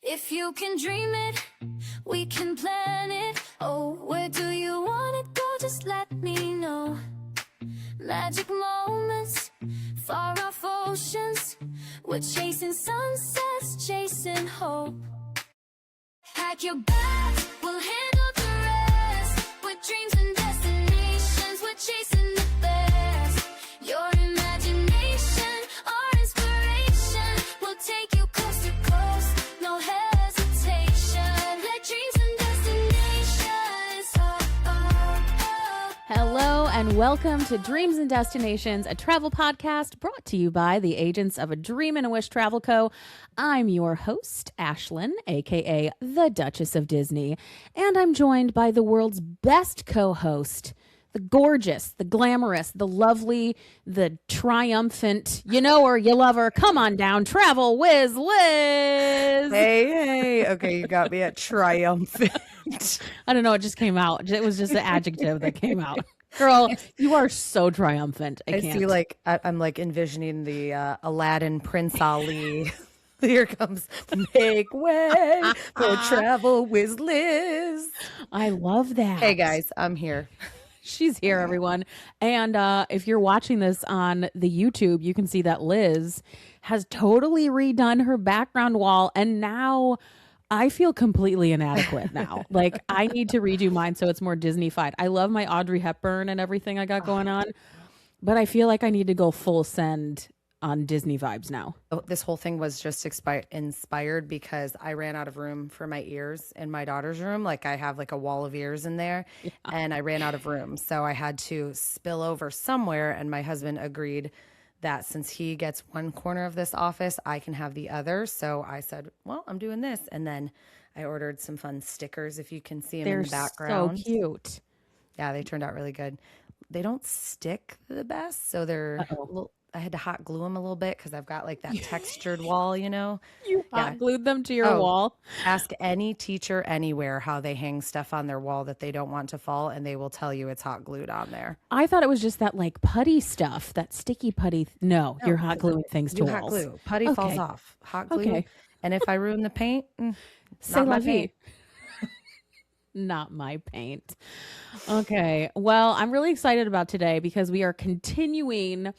If you can dream it, we can plan it. Oh, where do you want to go? Just let me know. Magic moments, far off oceans. We're chasing sunsets, chasing hope. Pack your bags, we'll handle the rest. With dreams and destinations, we're chasing the best. Your imagination, our inspiration, will take you coast to coast, no hesitation. Like dreams and destinations. Oh, oh, oh. Hello and welcome to Dreams and Destinations, a travel podcast brought to you by the agents of A Dream and a Wish Travel Co. I'm your host, Ashlyn, aka the Duchess of Disney, and I'm joined by the world's best co-host, the gorgeous, the glamorous, the lovely, the triumphant, you know her, you love her, come on down, travel whiz Liz. Hey. Okay, you got me at triumphant. I don't know, it just came out. It was just an adjective that came out. Girl, you are so triumphant. I can't. See, like, I'm like envisioning the Aladdin Prince Ali. Here comes Make Way for Travel with Liz. I love that. Hey guys, I'm here. She's here, everyone. And if you're watching this on the YouTube, you can see that Liz has totally redone her background wall. And now I feel completely inadequate now. Like, I need to redo mine so it's more Disney-fied. I love my Audrey Hepburn and everything I got going on, but I feel like I need to go full send on Disney vibes now. This whole thing was just inspired because I ran out of room for my ears in my daughter's room. Like, I have like a wall of ears in there, and I ran out of room. So I had to spill over somewhere, and my husband agreed that since he gets one corner of this office, I can have the other. So I said, well, I'm doing this. And then I ordered some fun stickers, if you can see them in the background. So cute. Yeah, they turned out really good. They don't stick the best, so they're a little, I had to hot glue them a little bit because I've got like that textured wall, you know. You hot glued them to your wall. Ask any teacher anywhere how they hang stuff on their wall that they don't want to fall, and they will tell you it's hot glued on there. I thought it was just that like putty stuff, that sticky putty. No, you're hot gluing things to You walls. hot glue. Putty falls off. Hot glue. Okay. And if I ruin the paint, C'est not la my vie. paint. Not my paint. Okay. Well, I'm really excited about today because we are continuing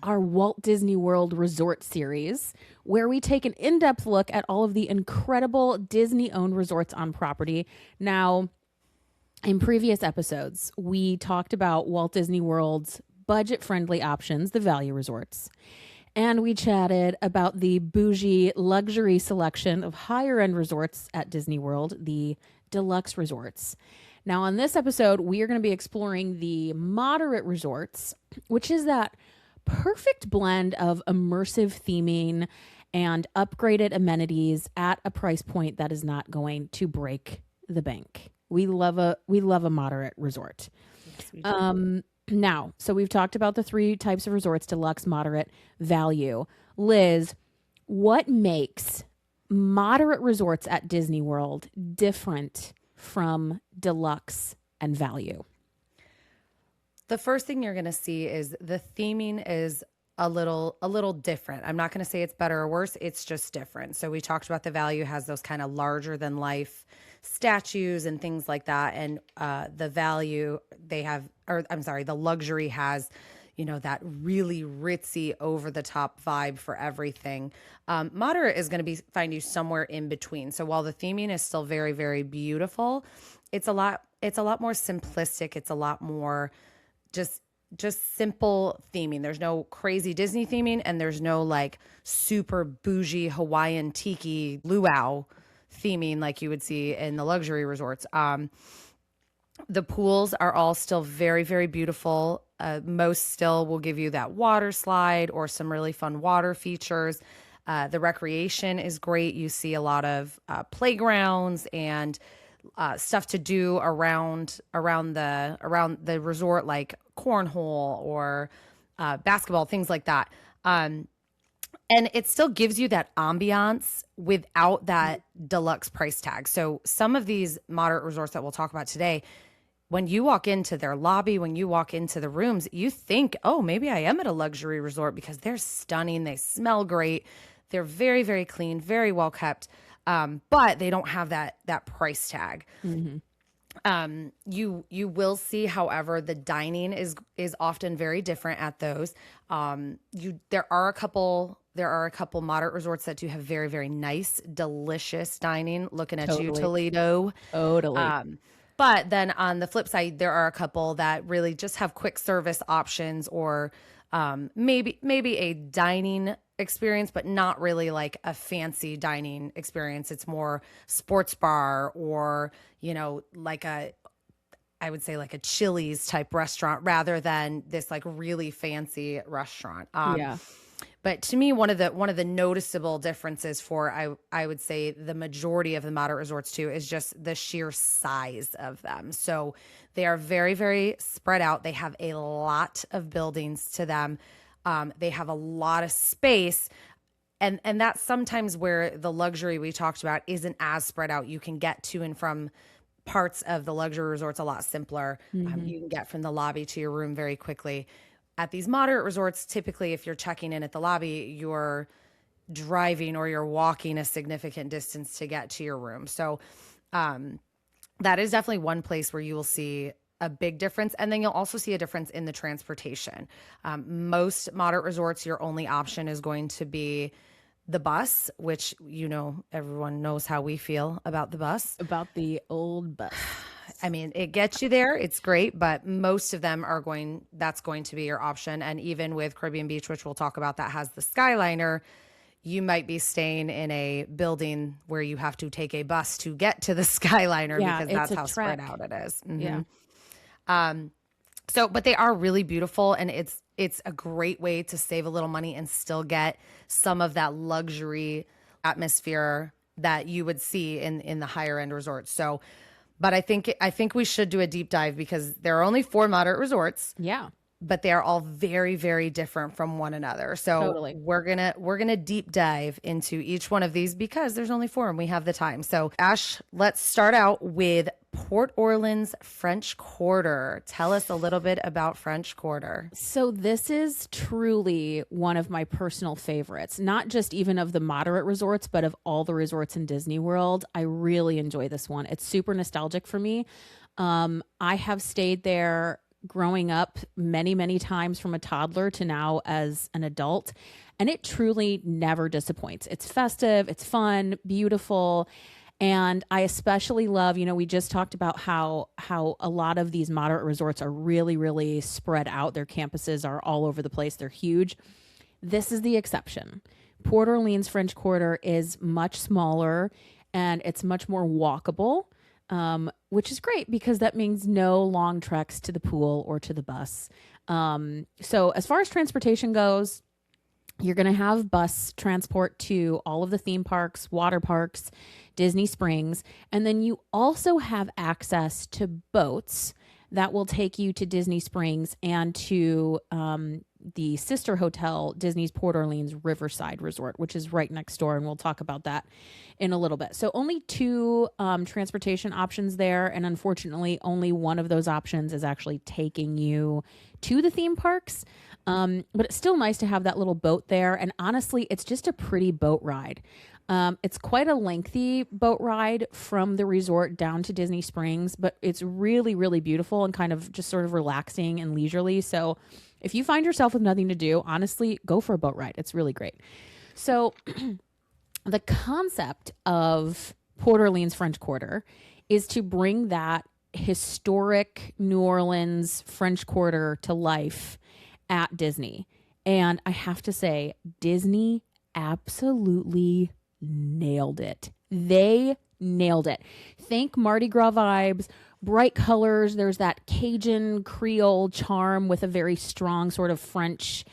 our Walt Disney World Resort series, where we take an in-depth look at all of the incredible Disney-owned resorts on property. Now, in previous episodes, we talked about Walt Disney World's budget-friendly options, the value resorts. And we chatted about the bougie luxury selection of higher-end resorts at Disney World, the deluxe resorts. Now, on this episode, we are going to be exploring the moderate resorts, which is that perfect blend of immersive theming and upgraded amenities at a price point that is not going to break the bank. We love a moderate resort. Yes, we do. Now, so we've talked about the three types of resorts: deluxe, moderate, value. Liz, what makes moderate resorts at Disney World different from deluxe and value? The first thing you're going to see is the theming is a little different. I'm not going to say it's better or worse. It's just different. So we talked about the value has those kind of larger than life statues and things like that. And the value the luxury has, you know, that really ritzy over the top vibe for everything. Moderate is going to find you somewhere in between. So while the theming is still very, very beautiful, it's a lot more simplistic. It's a lot more just simple theming. There's no crazy Disney theming, and there's no like super bougie Hawaiian tiki luau theming like you would see in the luxury resorts. The pools are all still very, very beautiful. Most still will give you that water slide or some really fun water features. The recreation is great. You see a lot of playgrounds and stuff to do around the resort, like cornhole or basketball, things like that. And it still gives you that ambiance without that deluxe price tag. So some of these moderate resorts that we'll talk about today, when you walk into their lobby, when you walk into the rooms, you think, oh, maybe I am at a luxury resort because they're stunning. They smell great. They're very, very clean, very well kept. But they don't have that price tag. Mm-hmm. You will see, however, the dining is often very different at those. There are a couple moderate resorts that do have very, very nice, delicious dining. Looking at you, Totally. Toledo. Totally. But then on the flip side, there are a couple that really just have quick service options, or maybe a dining experience, but not really like a fancy dining experience. It's more sports bar, or, like I would say like a Chili's type restaurant, rather than this like really fancy restaurant. Yeah. But to me, one of the noticeable differences for I would say the majority of the moderate resorts too is just the sheer size of them. So they are very, very spread out. They have a lot of buildings to them. They have a lot of space. And that's sometimes where the luxury we talked about isn't as spread out. You can get to and from parts of the luxury resorts a lot simpler. Mm-hmm. You can get from the lobby to your room very quickly. At these moderate resorts, typically if you're checking in at the lobby, you're driving or you're walking a significant distance to get to your room. So that is definitely one place where you will see a big difference. And then you'll also see a difference in the transportation. Most moderate resorts, your only option is going to be the bus, which, everyone knows how we feel about the bus. About the old bus. I mean, it gets you there. It's great, but most of them that's going to be your option. And even with Caribbean Beach, which we'll talk about, that has the Skyliner, you might be staying in a building where you have to take a bus to get to the Skyliner, because that's how spread out it is. Mm-hmm. Yeah. But they are really beautiful, and it's a great way to save a little money and still get some of that luxury atmosphere that you would see in the higher end resorts. So, but I think we should do a deep dive, because there are only 4 moderate resorts. Yeah. But they are all very, very different from one another. So Totally. we're gonna deep dive into each one of these, because there's only 4 and we have the time. So Ash, let's start out with Port Orleans French Quarter. Tell us a little bit about French Quarter. So this is truly one of my personal favorites, not just even of the moderate resorts, but of all the resorts in Disney World. I really enjoy this one. It's super nostalgic for me. I have stayed there growing up many, many times, from a toddler to now as an adult. And it truly never disappoints. It's festive, it's fun, beautiful. And I especially love, we just talked about how a lot of these moderate resorts are really, really spread out. Their campuses are all over the place. They're huge. This is the exception. Port Orleans French Quarter is much smaller, and it's much more walkable. Which is great, because that means no long treks to the pool or to the bus. So as far as transportation goes, you're going to have bus transport to all of the theme parks, water parks, Disney Springs, and then you also have access to boats that will take you to Disney Springs and to the sister hotel, Disney's Port Orleans Riverside Resort, which is right next door. And we'll talk about that in a little bit. So only 2 transportation options there. And unfortunately, only one of those options is actually taking you to the theme parks. But it's still nice to have that little boat there. And honestly, it's just a pretty boat ride. It's quite a lengthy boat ride from the resort down to Disney Springs, but it's really, really beautiful and kind of just sort of relaxing and leisurely. So if you find yourself with nothing to do, honestly, go for a boat ride. It's really great. So the concept of Port Orleans French Quarter is to bring that historic New Orleans French Quarter to life at Disney. And I have to say, Disney absolutely nailed it. They nailed it. Think Mardi Gras vibes, bright colors. There's that Cajun Creole charm with a very strong sort of French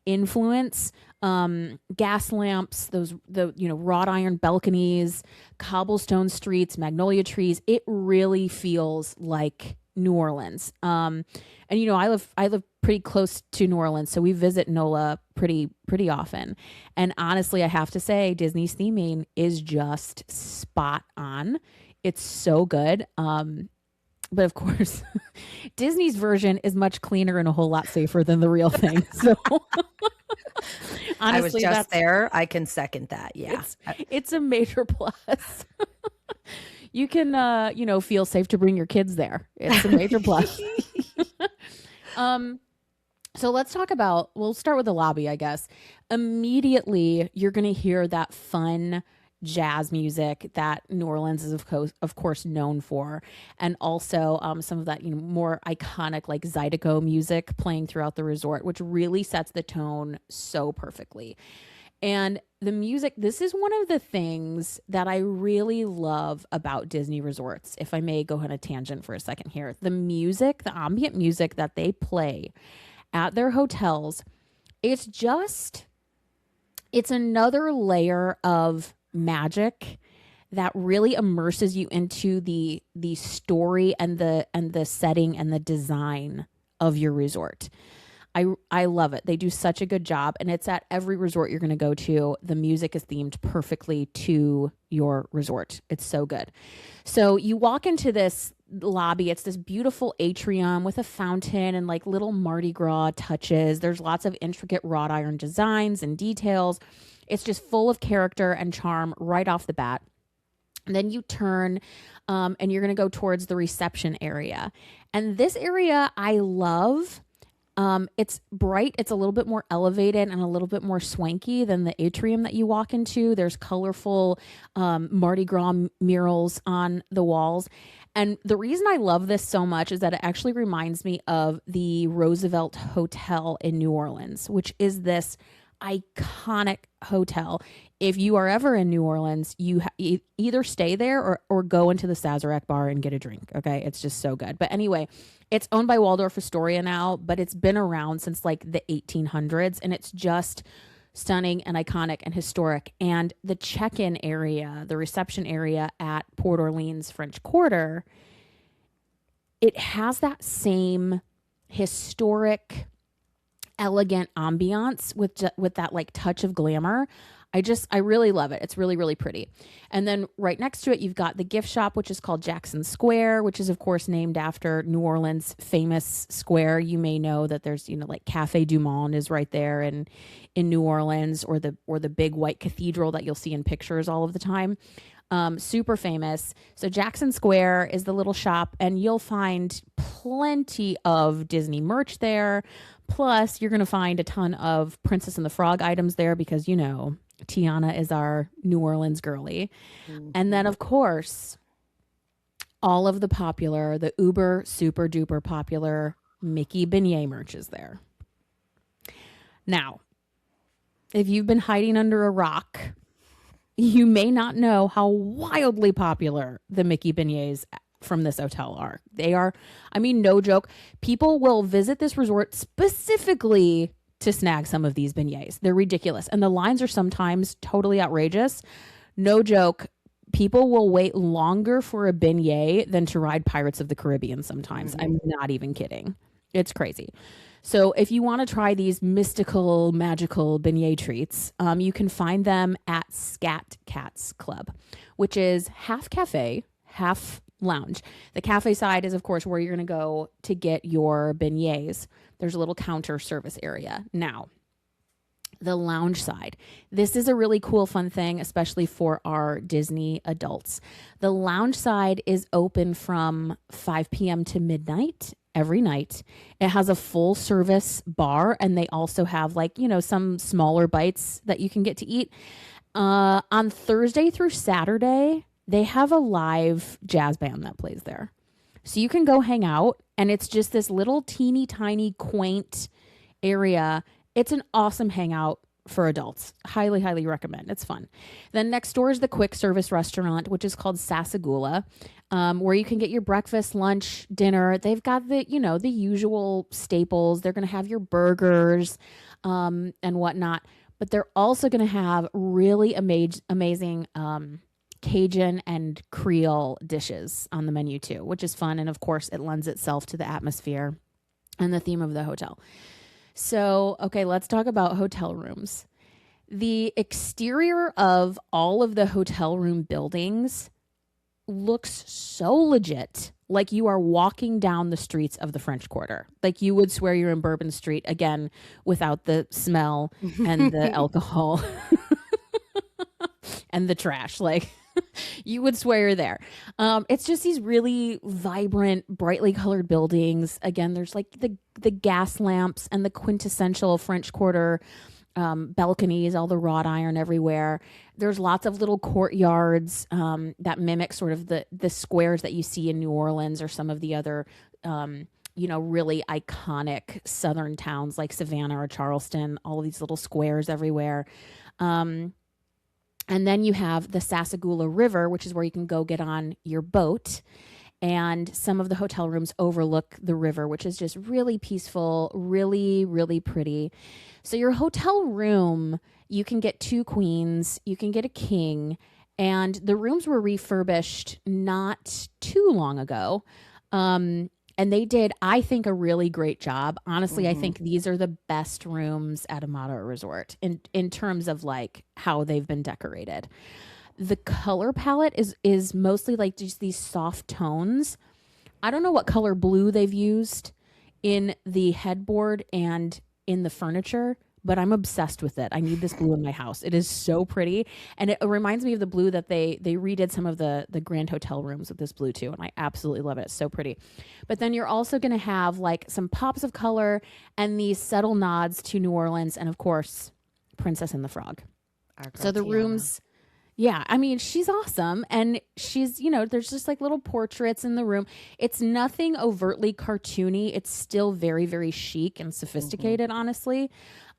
influence. Gas lamps, the wrought iron balconies, cobblestone streets, magnolia trees. It really feels like New Orleans. And I live pretty close to New Orleans, so we visit NOLA pretty often. And honestly, I have to say, Disney's theming is just spot on. It's so good. But of course, Disney's version is much cleaner and a whole lot safer than the real thing. So I was Honestly, just that's there. I can second that. Yeah. it's a major plus. You can feel safe to bring your kids there. It's a major plus. Um so let's talk about, we'll start with the lobby, I guess. Immediately, you're going to hear that fun jazz music that New Orleans is of course known for, and also some of that more iconic like Zydeco music playing throughout the resort, which really sets the tone so perfectly. And the music, this is one of the things that I really love about Disney resorts. If I may go on a tangent for a second here, the music, the ambient music that they play at their hotels, it's just, it's another layer of magic that really immerses you into the story and the setting and the design of your resort. I love it. They do such a good job, and it's at every resort you're going to go to. The music is themed perfectly to your resort. It's so good. So you walk into this lobby. It's this beautiful atrium with a fountain and like little Mardi Gras touches. There's lots of intricate wrought iron designs and details. It's just full of character and charm right off the bat. And then you turn and you're going to go towards the reception area. And this area I love. It's bright. It's a little bit more elevated and a little bit more swanky than the atrium that you walk into. There's colorful Mardi Gras murals on the walls. And the reason I love this so much is that it actually reminds me of the Roosevelt Hotel in New Orleans, which is this iconic hotel. If you are ever in New Orleans, you either stay there or go into the Sazerac bar and get a drink. Okay. It's just so good. But anyway, it's owned by Waldorf Astoria now, but it's been around since like the 1800s, and it's just stunning and iconic and historic. And the check-in area, the reception area at Port Orleans French Quarter, it has that same historic, elegant ambiance with that like touch of glamour. I really love it. It's really, really pretty. And then right next to it, you've got the gift shop, which is called Jackson Square, which is of course named after New Orleans' famous square. You may know that there's, like Cafe Du Monde is right there in New Orleans, or the big white cathedral that you'll see in pictures all of the time. Super famous. So Jackson Square is the little shop, and you'll find plenty of Disney merch there. Plus, you're going to find a ton of Princess and the Frog items there because, Tiana is our New Orleans girly. Mm-hmm. And then, of course, all of the uber, super duper popular Mickey beignet merch is there. Now, if you've been hiding under a rock, you may not know how wildly popular the Mickey beignets from this hotel are. They are, no joke. People will visit this resort specifically to snag some of these beignets. They're ridiculous. And the lines are sometimes totally outrageous. No joke. People will wait longer for a beignet than to ride Pirates of the Caribbean sometimes. Mm-hmm. I'm not even kidding. It's crazy. So if you want to try these mystical, magical beignet treats, you can find them at Scat Cats Club, which is half cafe, half lounge. The cafe side is, of course, where you're going to go to get your beignets. There's a little counter service area. Now, the lounge side. This is a really cool, fun thing, especially for our Disney adults. The lounge side is open from 5 p.m. to midnight every night. It has a full service bar, and they also have some smaller bites that you can get to eat. On Thursday through Saturday, they have a live jazz band that plays there. So you can go hang out, and it's just this little teeny tiny quaint area. It's an awesome hangout for adults. Highly, highly recommend. It's fun. Then next door is the quick service restaurant, which is called Sasagula, where you can get your breakfast, lunch, dinner. They've got the usual staples. They're going to have your burgers and whatnot, but they're also going to have really amazing Cajun and Creole dishes on the menu too, which is fun. And of course, it lends itself to the atmosphere and the theme of the hotel. So, okay, let's talk about hotel rooms. The exterior of all of the hotel room buildings looks so legit. Like you are walking down the streets of the French Quarter. Like you would swear you're in Bourbon Street again without the smell and the alcohol and the trash. Like you would swear you're there. It's just these really vibrant, brightly colored buildings. Again, there's like the gas lamps and the quintessential French Quarter balconies, all the wrought iron everywhere. There's lots of little courtyards that mimic sort of the squares that you see in New Orleans or some of the other, really iconic southern towns like Savannah or Charleston. All of these little squares everywhere. And then you have the Sassagoula River, which is where you can go get on your boat. And some of the hotel rooms overlook the river, which is just really peaceful, really, really pretty. So your hotel room, you can get 2 queens, you can get a king, and the rooms were refurbished not too long ago. And they did, I think, a really great job. Honestly, I think these are the best rooms at Amado Resort in terms of like how they've been decorated. The color palette is mostly like just these soft tones. I don't know what color blue they've used in the headboard and in the furniture, but I'm obsessed with it. I need this blue in my house. It is so pretty. And it reminds me of the blue that they redid some of the Grand Hotel rooms with this blue too. And I absolutely love it. It's so pretty. But then you're also going to have like some pops of color and these subtle nods to New Orleans. And of course, Princess and the Frog. So the rooms... Yeah, I mean, she's awesome. And she's, there's just like little portraits in the room. It's nothing overtly cartoony. It's still very, very chic and sophisticated, honestly.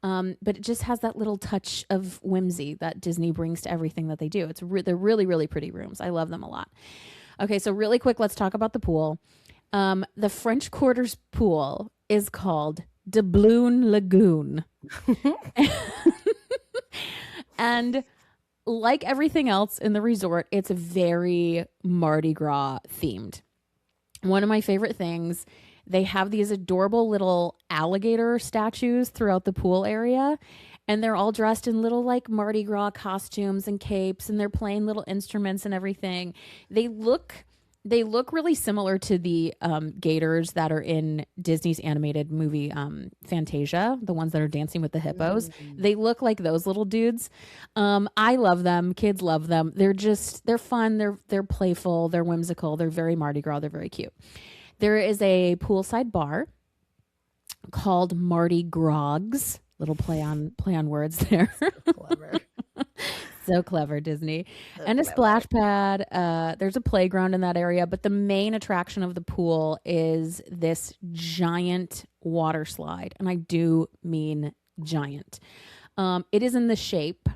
But it just has that little touch of whimsy that Disney brings to everything that they do. They're really, really pretty rooms. I love them a lot. Okay, so really quick, let's talk about the pool. The French Quarter's pool is called Doubloon Lagoon. And like everything else in the resort, it's very Mardi Gras themed. One of my favorite things, they have these adorable little alligator statues throughout the pool area. And they're all dressed in little like Mardi Gras costumes and capes, and they're playing little instruments and everything. They look really similar to the gators that are in Disney's animated movie Fantasia, the ones that are dancing with the hippos. They look like those little dudes. I love them. Kids love them. They're fun. They're playful. They're whimsical. They're very Mardi Gras. They're very cute. There is a poolside bar called Mardi Grogs. Little play on words there. So clever. So clever, Disney. And a splash pad. There's a playground in that area, but the main attraction of the pool is this giant water slide. And I do mean giant. It is in the shape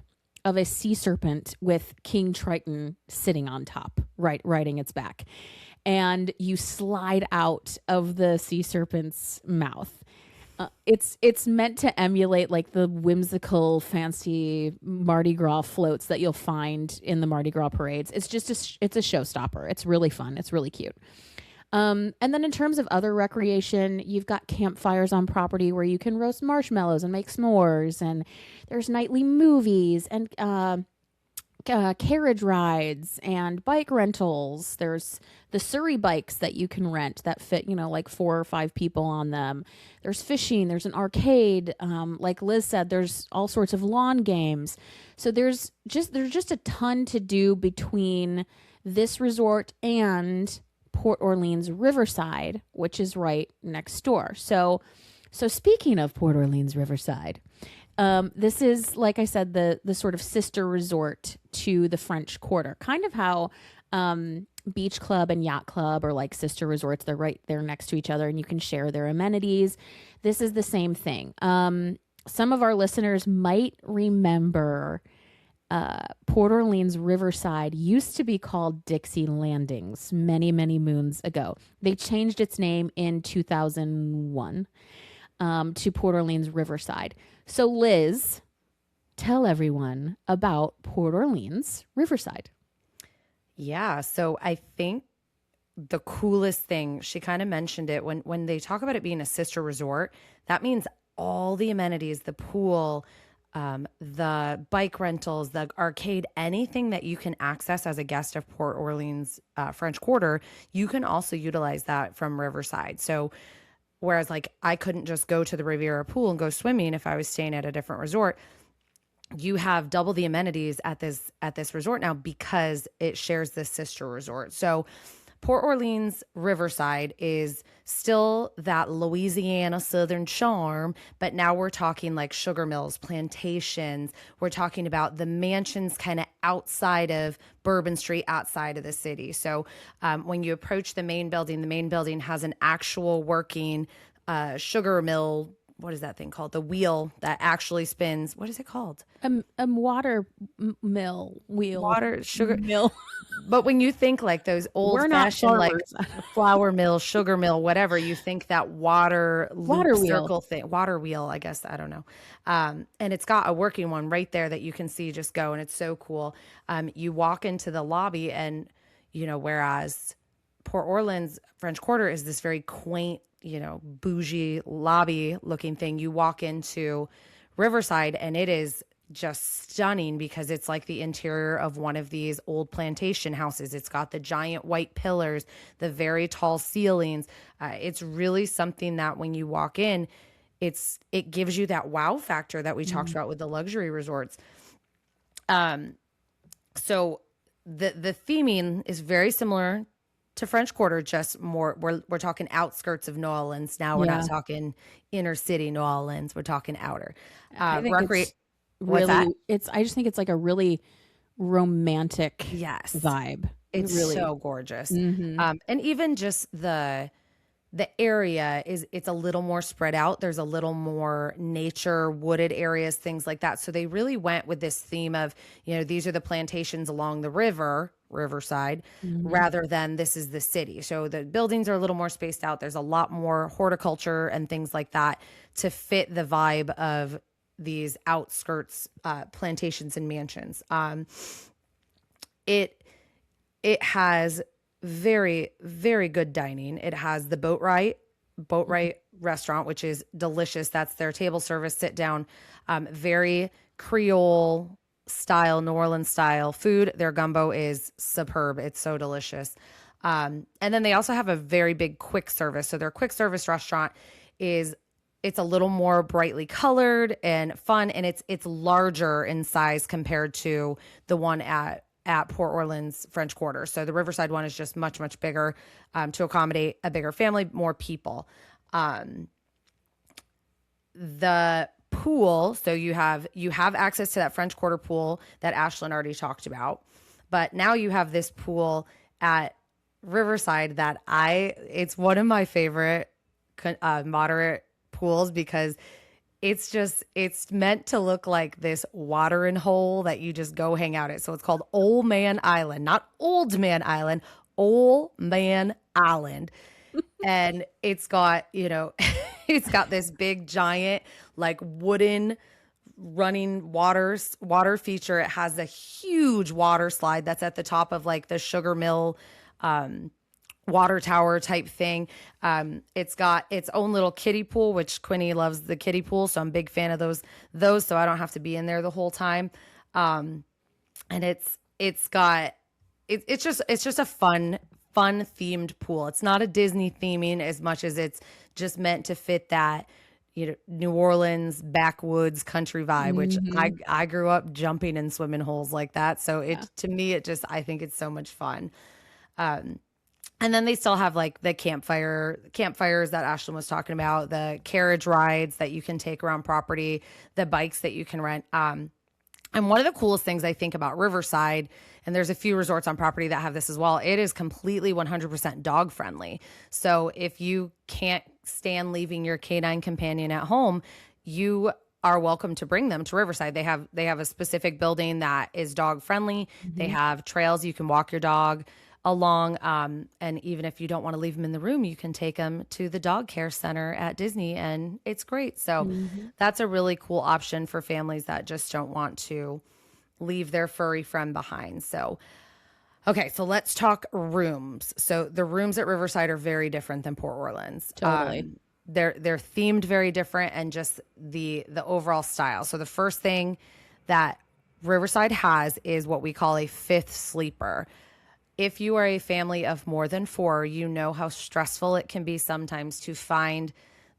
of a sea serpent with King Triton sitting on top, riding its back. And you slide out of the sea serpent's mouth. It's meant to emulate like the whimsical, fancy Mardi Gras floats that you'll find in the Mardi Gras parades. It's just it's a showstopper. It's really fun. It's really cute. And then in terms of other recreation, you've got campfires on property where you can roast marshmallows and make s'mores. And there's nightly movies and carriage rides and bike rentals. There's the Surrey bikes that you can rent that fit, like 4 or 5 people on them. There's fishing. There's an arcade. Like Liz said, there's all sorts of lawn games. So there's just a ton to do between this resort and Port Orleans Riverside, which is right next door. So speaking of Port Orleans Riverside, this is, like I said, the sort of sister resort to the French Quarter, kind of how Beach Club and Yacht Club are like sister resorts. They're right there next to each other and you can share their amenities. This is the same thing. Some of our listeners might remember Port Orleans Riverside used to be called Dixie Landings many, many moons ago. They changed its name in 2001 to Port Orleans Riverside. So Liz, tell everyone about Port Orleans Riverside. Yeah, so I think the coolest thing, she kind of mentioned it, when they talk about it being a sister resort, that means all the amenities, the pool, the bike rentals, the arcade, anything that you can access as a guest of Port Orleans French Quarter, you can also utilize that from Riverside. So whereas like I couldn't just go to the Riviera pool and go swimming if I was staying at a different resort, you have double the amenities at this resort now because it shares this sister resort. So Port Orleans Riverside is still that Louisiana Southern charm, but now we're talking like sugar mills, plantations. We're talking about the mansions kind of outside of Bourbon Street, outside of the city. So when you approach the main building has an actual working sugar mill. What is that thing called? The wheel that actually spins. What is it called? Water mill wheel. Water sugar mill. But when you think like those old We're not fashioned like farmers. flour mill, sugar mill, whatever, you think that water Water loop wheel. circle thing, water wheel, I guess, I don't know. And it's got a working one right there that you can see just go, and it's so cool. You walk into the lobby and, whereas Port Orleans French Quarter is this very quaint, bougie lobby looking thing. You walk into Riverside and it is just stunning because it's like the interior of one of these old plantation houses. It's got the giant white pillars, the very tall ceilings. It's really something that when you walk in, it gives you that wow factor that we talked about with the luxury resorts. So the theming is very similar to French Quarter, just more we're talking outskirts of New Orleans now. We're not talking inner city New Orleans. We're talking outer. I think it's What's that? I just think it's like a really romantic Yes. vibe. It's really so gorgeous. And even just the area it's a little more spread out. There's a little more nature, wooded areas, things like that. So they really went with this theme of, these are the plantations along the Riverside, rather than this is the city. So the buildings are a little more spaced out. There's a lot more horticulture and things like that to fit the vibe of these outskirts plantations and mansions. It has very, very good dining. It has the Boatwright restaurant, which is delicious. That's their table service, sit down, very Creole style, New Orleans style food. Their gumbo is superb. It's so delicious. And then they also have a very big quick service. So their quick service restaurant it's a little more brightly colored and fun, and it's larger in size compared to the one at Port Orleans French Quarter. So the Riverside one is just much, much bigger to accommodate a bigger family, more people. The pool, so you have access to that French Quarter pool that Ashlyn already talked about, but now you have this pool at Riverside that it's one of my favorite moderate pools because it's meant to look like this watering hole that you just go hang out at. So it's called Old Man Island, not Old Man Island, Old Man Island. And it's got, it's got this big giant like wooden running water feature. It has a huge water slide that's at the top of like the sugar mill water tower type thing. It's got its own little kiddie pool, which Quinny loves the kiddie pool. So I'm a big fan of those, so I don't have to be in there the whole time. And it's just a fun themed pool. It's not a Disney theming as much as it's just meant to fit that, New Orleans backwoods country vibe, which I grew up jumping in swimming holes like that. So to me, I think it's so much fun. And then they still have like the campfires that Ashlyn was talking about, the carriage rides that you can take around property, the bikes that you can rent. And one of the coolest things I think about Riverside, and there's a few resorts on property that have this as well, it is completely 100% dog friendly. So if you can't stand leaving your canine companion at home, you are welcome to bring them to Riverside. They have a specific building that is dog friendly. They have trails you can walk your dog along, and even if you don't want to leave them in the room, you can take them to the dog care center at Disney, and it's great. So that's a really cool option for families that just don't want to leave their furry friend behind. So okay, so let's talk rooms. So the rooms at Riverside are very different than Port Orleans. Totally. they're themed very different, and just the overall style. So the first thing that Riverside has is what we call a fifth sleeper. If you are a family of more than 4, you know how stressful it can be sometimes to find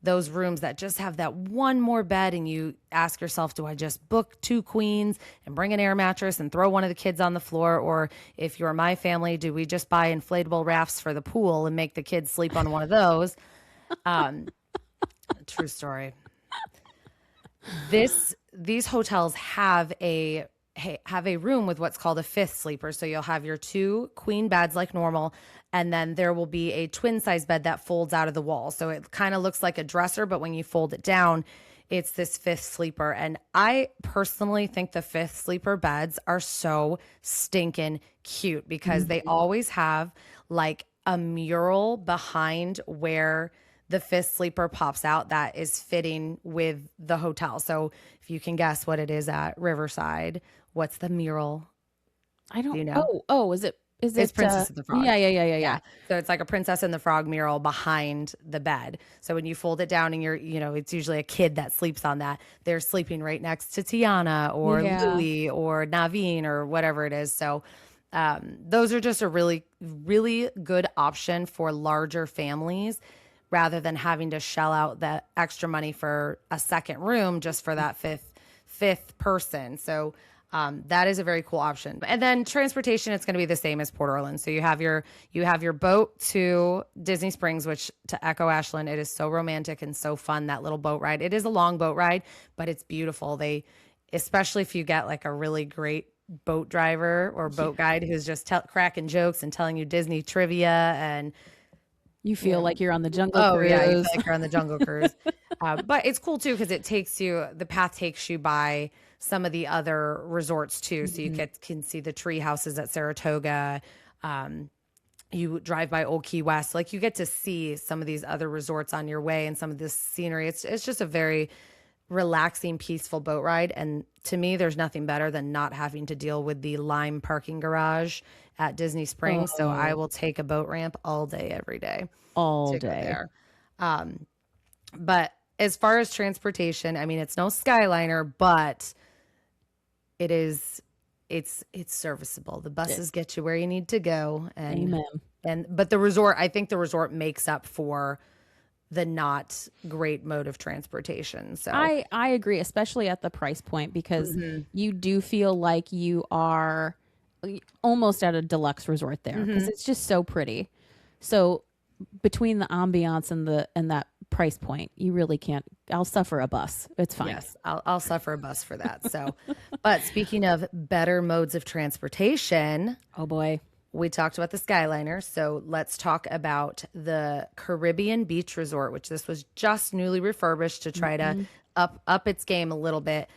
those rooms that just have that one more bed, and you ask yourself, do I just book 2 queens and bring an air mattress and throw one of the kids on the floor? Or if you're my family, do we just buy inflatable rafts for the pool and make the kids sleep on one of those? True story. These hotels have a room with what's called a fifth sleeper. So you'll have your 2 queen beds like normal, and then there will be a twin size bed that folds out of the wall. So it kind of looks like a dresser, but when you fold it down, it's this fifth sleeper. And I personally think the fifth sleeper beds are so stinking cute because they always have like a mural behind where the fifth sleeper pops out that is fitting with the hotel. So if you can guess what it is at Riverside, what's the mural? I don't You know? Oh, is it It's Princess and the Frog. Yeah. So it's like a Princess and the Frog mural behind the bed. So when you fold it down and it's usually a kid that sleeps on that. They're sleeping right next to Tiana or Yeah. Louie or Naveen or whatever it is. So those are just a really, really good option for larger families rather than having to shell out the extra money for a second room just for that fifth person. So that is a very cool option. And then transportation, it's going to be the same as Port Orleans. So you have your boat to Disney Springs, which, to echo Ashlyn, it is so romantic and so fun, that little boat ride. It is a long boat ride, but it's beautiful. Especially if you get like a really great boat driver or boat guide who's just cracking jokes and telling you Disney trivia, and You feel like you're on the Jungle oh Cruise. yeah, you feel like you're on the Jungle Cruise. But it's cool too because the path takes you by some of the other resorts too, so you can see the tree houses at Saratoga. You drive by Old Key West, like you get to see some of these other resorts on your way and some of this scenery. It's just a very relaxing, peaceful boat ride. And to me, there's nothing better than not having to deal with the Lime parking garage at Disney Springs. So I will take a boat ramp all day, every day. All To go day. there. But as far as transportation, I mean, it's no Skyliner, but it's serviceable. The buses get you where you need to go. Amen. But the resort, I think the resort makes up for the not great mode of transportation. So I agree, especially at the price point, because you do feel like you are almost at a deluxe resort there, because it's just so pretty. So between the ambiance and that price point, you really can't. I'll suffer a bus. It's fine. yes, I'll suffer a bus for that. So, but speaking of better modes of transportation, Oh boy. we talked about the Skyliner. So let's talk about the Caribbean Beach Resort, which this was just newly refurbished to try to up its game a little bit.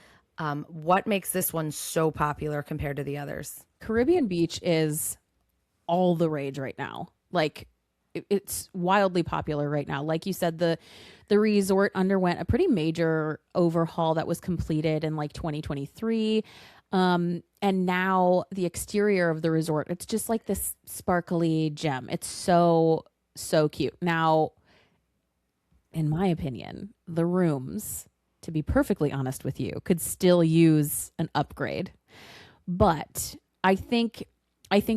What makes this one so popular compared to the others? Caribbean Beach is all the rage right now. Like it's wildly popular right now. Like you said, the resort underwent a pretty major overhaul that was completed in like 2023. And now the exterior of the resort, it's just like this sparkly gem. It's so, so cute. Now, in my opinion, the rooms, to be perfectly honest with you, could still use an upgrade. But I think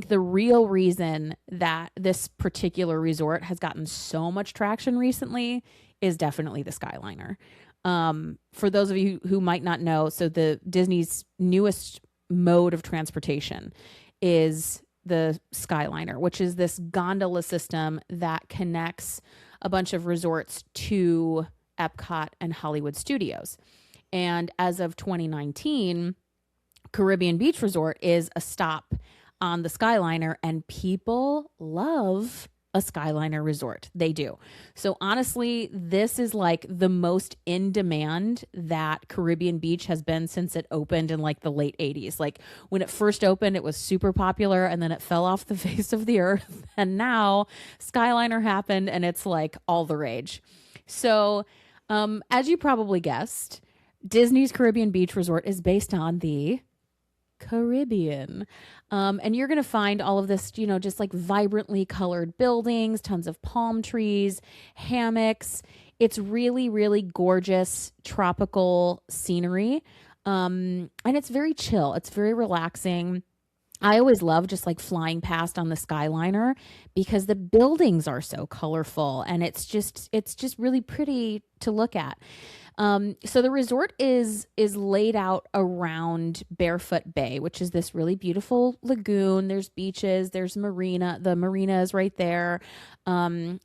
the real reason that this particular resort has gotten so much traction recently is definitely the Skyliner. For those of you who might not know, so the Disney's newest mode of transportation is the Skyliner, which is this gondola system that connects a bunch of resorts to Epcot and Hollywood Studios. And as of 2019, Caribbean Beach Resort is a stop on the Skyliner, and people love a Skyliner resort. They do. So honestly, this is like the most in demand that Caribbean Beach has been since it opened in like the late 80s. Like when it first opened, it was super popular and then it fell off the face of the earth. And now Skyliner happened and it's like all the rage. So as you probably guessed, Disney's Caribbean Beach Resort is based on the Caribbean. And you're going to find all of this, just like vibrantly colored buildings, tons of palm trees, hammocks. It's really, really gorgeous tropical scenery. And it's very chill. It's very relaxing. I always love just like flying past on the Skyliner because the buildings are so colorful and it's just really pretty to look at. So the resort is laid out around Barefoot Bay, which is this really beautiful lagoon. There's beaches, there's marina. The marina is right there.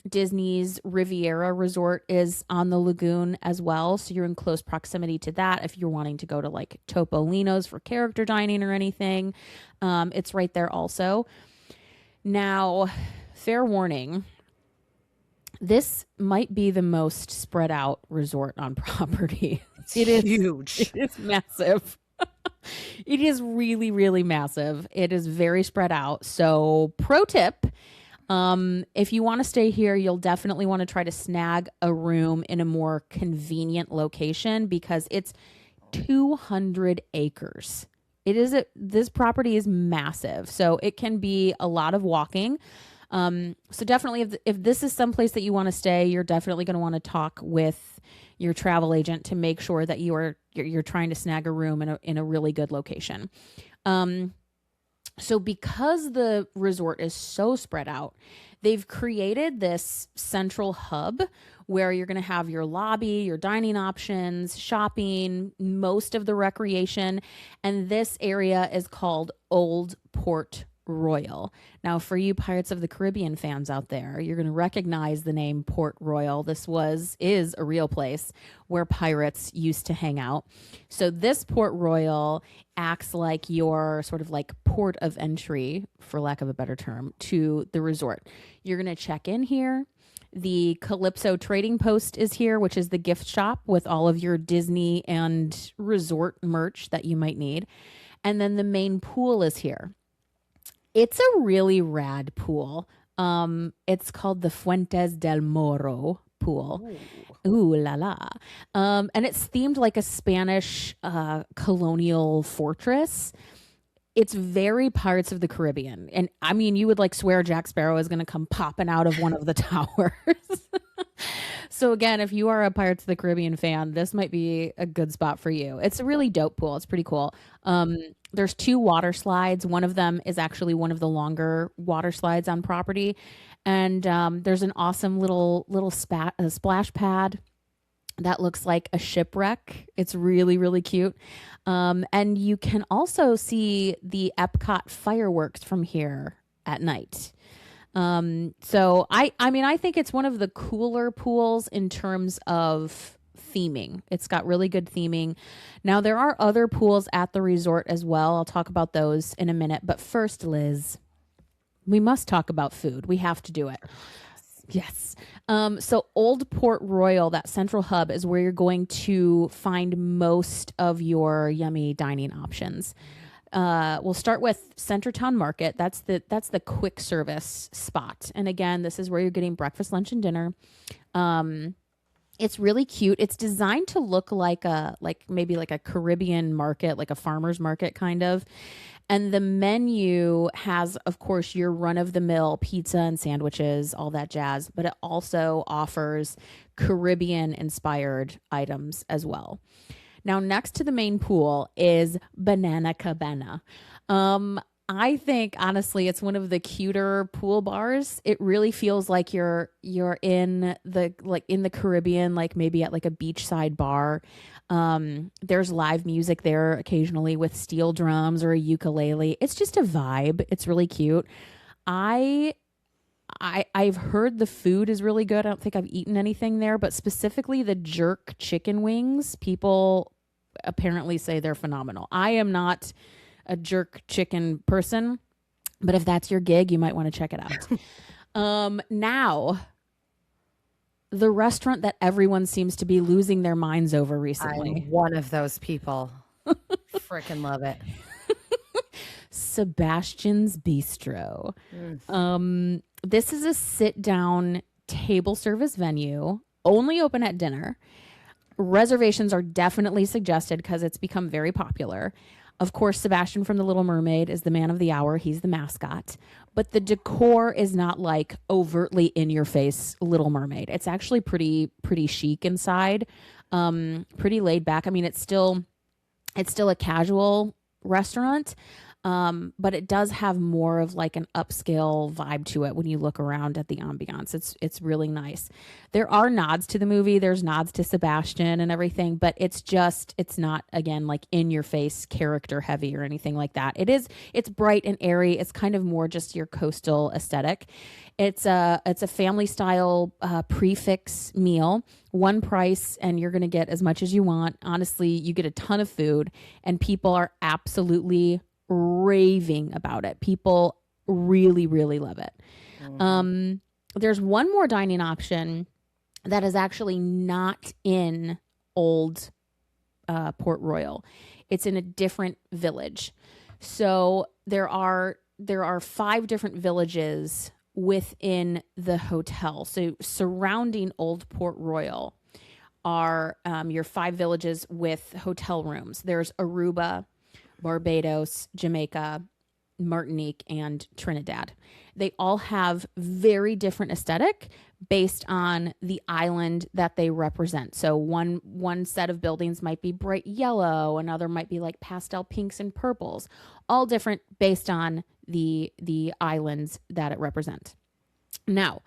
Disney's Riviera Resort is on the lagoon as well, so you're in close proximity to that. If you're wanting to go to like Topolino's for character dining or anything, it's right there also. Now, fair warning. This might be the most spread out resort on property. It is huge. It is massive. It is really, really massive. It is very spread out. So, pro tip, if you want to stay here, you'll definitely want to try to snag a room in a more convenient location because it's 200 acres. This property is massive. So, it can be a lot of walking. So definitely if this is someplace that you want to stay, you're definitely going to want to talk with your travel agent to make sure that you're trying to snag a room in a really good location. So because the resort is so spread out, they've created this central hub where you're going to have your lobby, your dining options, shopping, most of the recreation. And this area is called Old Port Royal. Now, for you Pirates of the Caribbean fans out there, you're going to recognize the name Port Royal. This is a real place where pirates used to hang out. So this Port Royal acts like your sort of like port of entry, for lack of a better term, to the resort. You're going to check in here. The Calypso Trading Post is here, which is the gift shop with all of your Disney and resort merch that you might need. And then the main pool is here. It's a really rad pool. It's called the Fuentes del Moro pool. Ooh la la. And it's themed like a Spanish colonial fortress. It's very Pirates of the Caribbean. And I mean, you would like swear Jack Sparrow is going to come popping out of one of the towers. So again, if you are a Pirates of the Caribbean fan, this might be a good spot for you. It's a really dope pool. It's pretty cool. There's 2 water slides. One of them is actually one of the longer water slides on property. And there's an awesome little splash pad that looks like a shipwreck. It's really, really cute. And you can also see the Epcot fireworks from here at night. So I mean, I think it's one of the cooler pools in terms of theming. It's got really good theming. Now, there are other pools at the resort as well. I'll talk about those in a minute. But first, Liz, we must talk about food. We have to do it. Yes. So Old Port Royal, that central hub, is where you're going to find most of your yummy dining options. We'll start with Centertown Market. That's the quick service spot. And again, this is where you're getting breakfast, lunch, and dinner. It's really cute. It's designed to look like maybe like a Caribbean market, like a farmer's market kind of. And the menu has, of course, your run-of-the-mill pizza and sandwiches, all that jazz, but it also offers Caribbean-inspired items as well. Now, next to the main pool is Banana Cabana. I think, honestly, it's one of the cuter pool bars. It really feels like you're in the Caribbean, like maybe at like a beachside bar. There's live music there occasionally with steel drums or a ukulele. It's just a vibe. It's really cute. I've heard the food is really good. I don't think I've eaten anything there, but specifically the jerk chicken wings, people apparently say they're phenomenal. I am not a jerk chicken person, but if that's your gig, you might want to check it out. Now, the restaurant that everyone seems to be losing their minds over recently. I'm one of those people. Freaking love it. Sebastian's Bistro. This is a sit-down table service venue, only open at dinner. Reservations are definitely suggested because it's become very popular. Of course, Sebastian from The Little Mermaid is the man of the hour. He's the mascot. But the decor is not like overtly in your face Little Mermaid. It's actually pretty chic inside. Pretty laid back. I mean, it's still a casual restaurant, but it does have more of like an upscale vibe to it when you look around at the ambiance. It's really nice. There are nods to the movie. There's nods to Sebastian and everything, but it's not, again, like in your face character heavy or anything like that. It's bright and airy. It's kind of more just your coastal aesthetic. It's a family style prefix meal, one price, and you're going to get as much as you want. Honestly, you get a ton of food, and people are absolutely raving about it. People really, really love it. There's one more dining option that is actually not in Old Port Royal. It's in a different village. So there are 5 different villages within the hotel. So surrounding Old Port Royal are your 5 villages with hotel rooms. There's Aruba, Barbados, Jamaica, Martinique, and Trinidad. They all have very different aesthetic based on the island that they represent. So one set of buildings might be bright yellow, another might be like pastel pinks and purples, all different based on the islands that it represents. Now,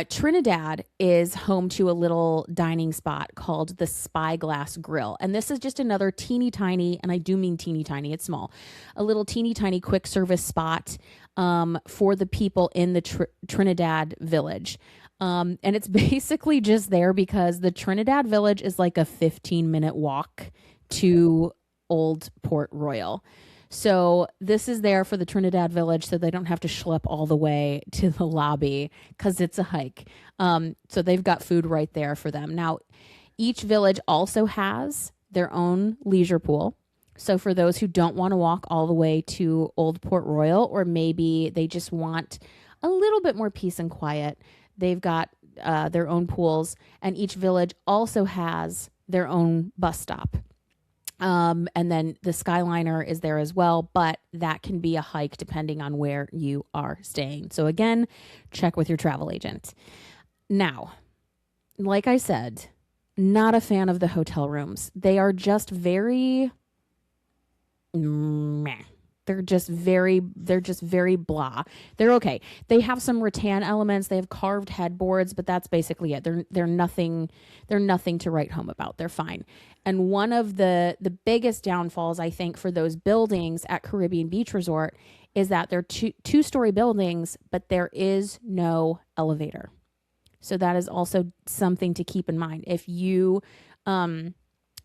Trinidad is home to a little dining spot called the Spyglass Grill. And this is just another teeny tiny, and I do mean teeny tiny, it's small, a little teeny tiny quick service spot for the people in the Trinidad village. And it's basically just there because the Trinidad village is like a 15-minute walk to Old Port Royal. So this is there for the Trinidad village so they don't have to schlep all the way to the lobby because it's a hike. So they've got food right there for them. Now, each village also has their own leisure pool. So for those who don't want to walk all the way to Old Port Royal, or maybe they just want a little bit more peace and quiet, they've got their own pools, and each village also has their own bus stop. And then the Skyliner is there as well, but that can be a hike depending on where you are staying. So again, check with your travel agent. Now, like I said, not a fan of the hotel rooms. They are just very meh. They're just very blah. They're okay. They have some rattan elements. They have carved headboards, but that's basically it. They're nothing to write home about. They're fine. And one of the biggest downfalls, I think, for those buildings at Caribbean Beach Resort is that they're two-story buildings, but there is no elevator. So that is also something to keep in mind. If you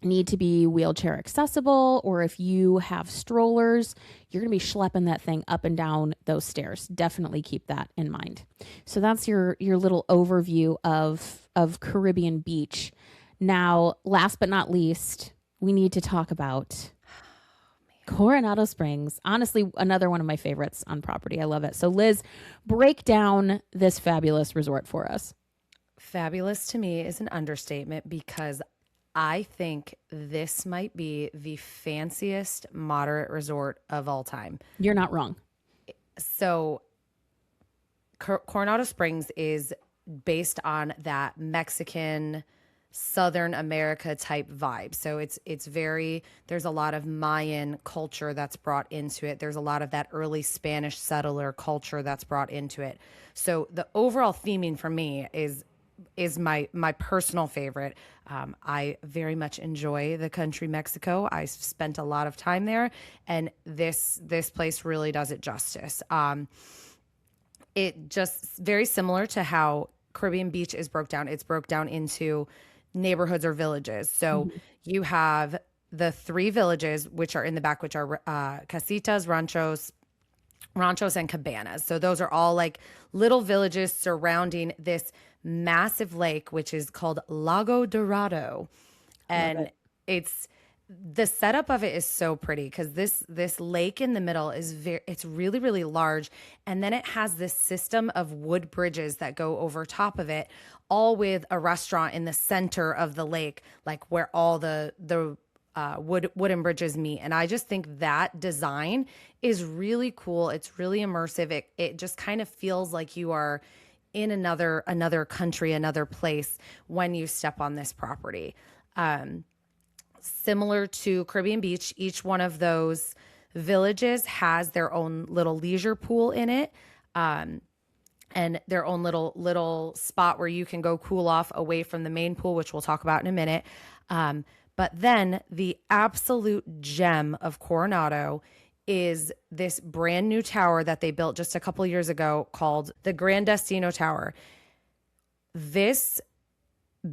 need to be wheelchair accessible, or if you have strollers, you're going to be schlepping that thing up and down those stairs. Definitely keep that in mind. So that's your little overview of Caribbean Beach. Now, last but not least, we need to talk about Coronado Springs. Honestly, another one of my favorites on property. I love it. So Liz, break down this fabulous resort for us. Fabulous to me is an understatement because I think this might be the fanciest moderate resort of all time. You're not wrong. So Coronado Springs is based on that Mexican Southern America type vibe. So there's a lot of Mayan culture that's brought into it. There's a lot of that early Spanish settler culture that's brought into it. So the overall theming for me is my personal favorite. I very much enjoy the country Mexico. I spent a lot of time there, and this place really does it justice. It just very similar to how Caribbean Beach is broke down. It's broke down into neighborhoods or villages. So you have the 3 villages, which are in the back, which are casitas, ranchos, and cabanas. So those are all like little villages surrounding this massive lake, which is called Lago Dorado. And it's the setup of it is so pretty because this lake in the middle is it's really, really large. And then it has this system of wood bridges that go over top of it, all with a restaurant in the center of the lake, like where all the wooden bridges meet. And I just think that design is really cool. It's really immersive. It just kind of feels like you are in another country, another place when you step on this property. Similar to Caribbean Beach, each one of those villages has their own little leisure pool in it. And their own little spot where you can go cool off away from the main pool, which we'll talk about in a minute. But then the absolute gem of Coronado is this brand new tower that they built just a couple years ago called the Gran Destino Tower. This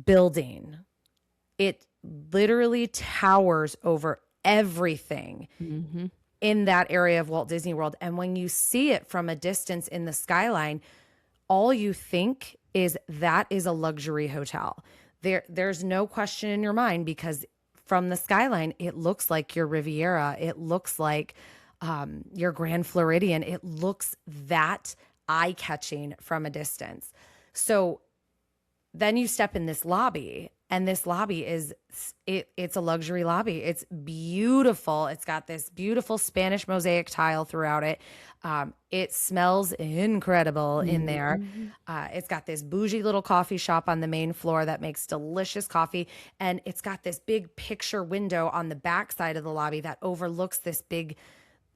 building, it literally towers over everything in that area of Walt Disney World. And when you see it from a distance in the skyline, all you think is that is a luxury hotel. There's no question in your mind, because from the skyline, it looks like your Riviera. It looks like your Grand Floridian. It looks that eye-catching from a distance. So then you step in this lobby, and this lobby it's a luxury lobby. It's beautiful. It's got this beautiful Spanish mosaic tile throughout it. It smells incredible in there. It's got this bougie little coffee shop on the main floor that makes delicious coffee. And it's got this big picture window on the back side of the lobby that overlooks this big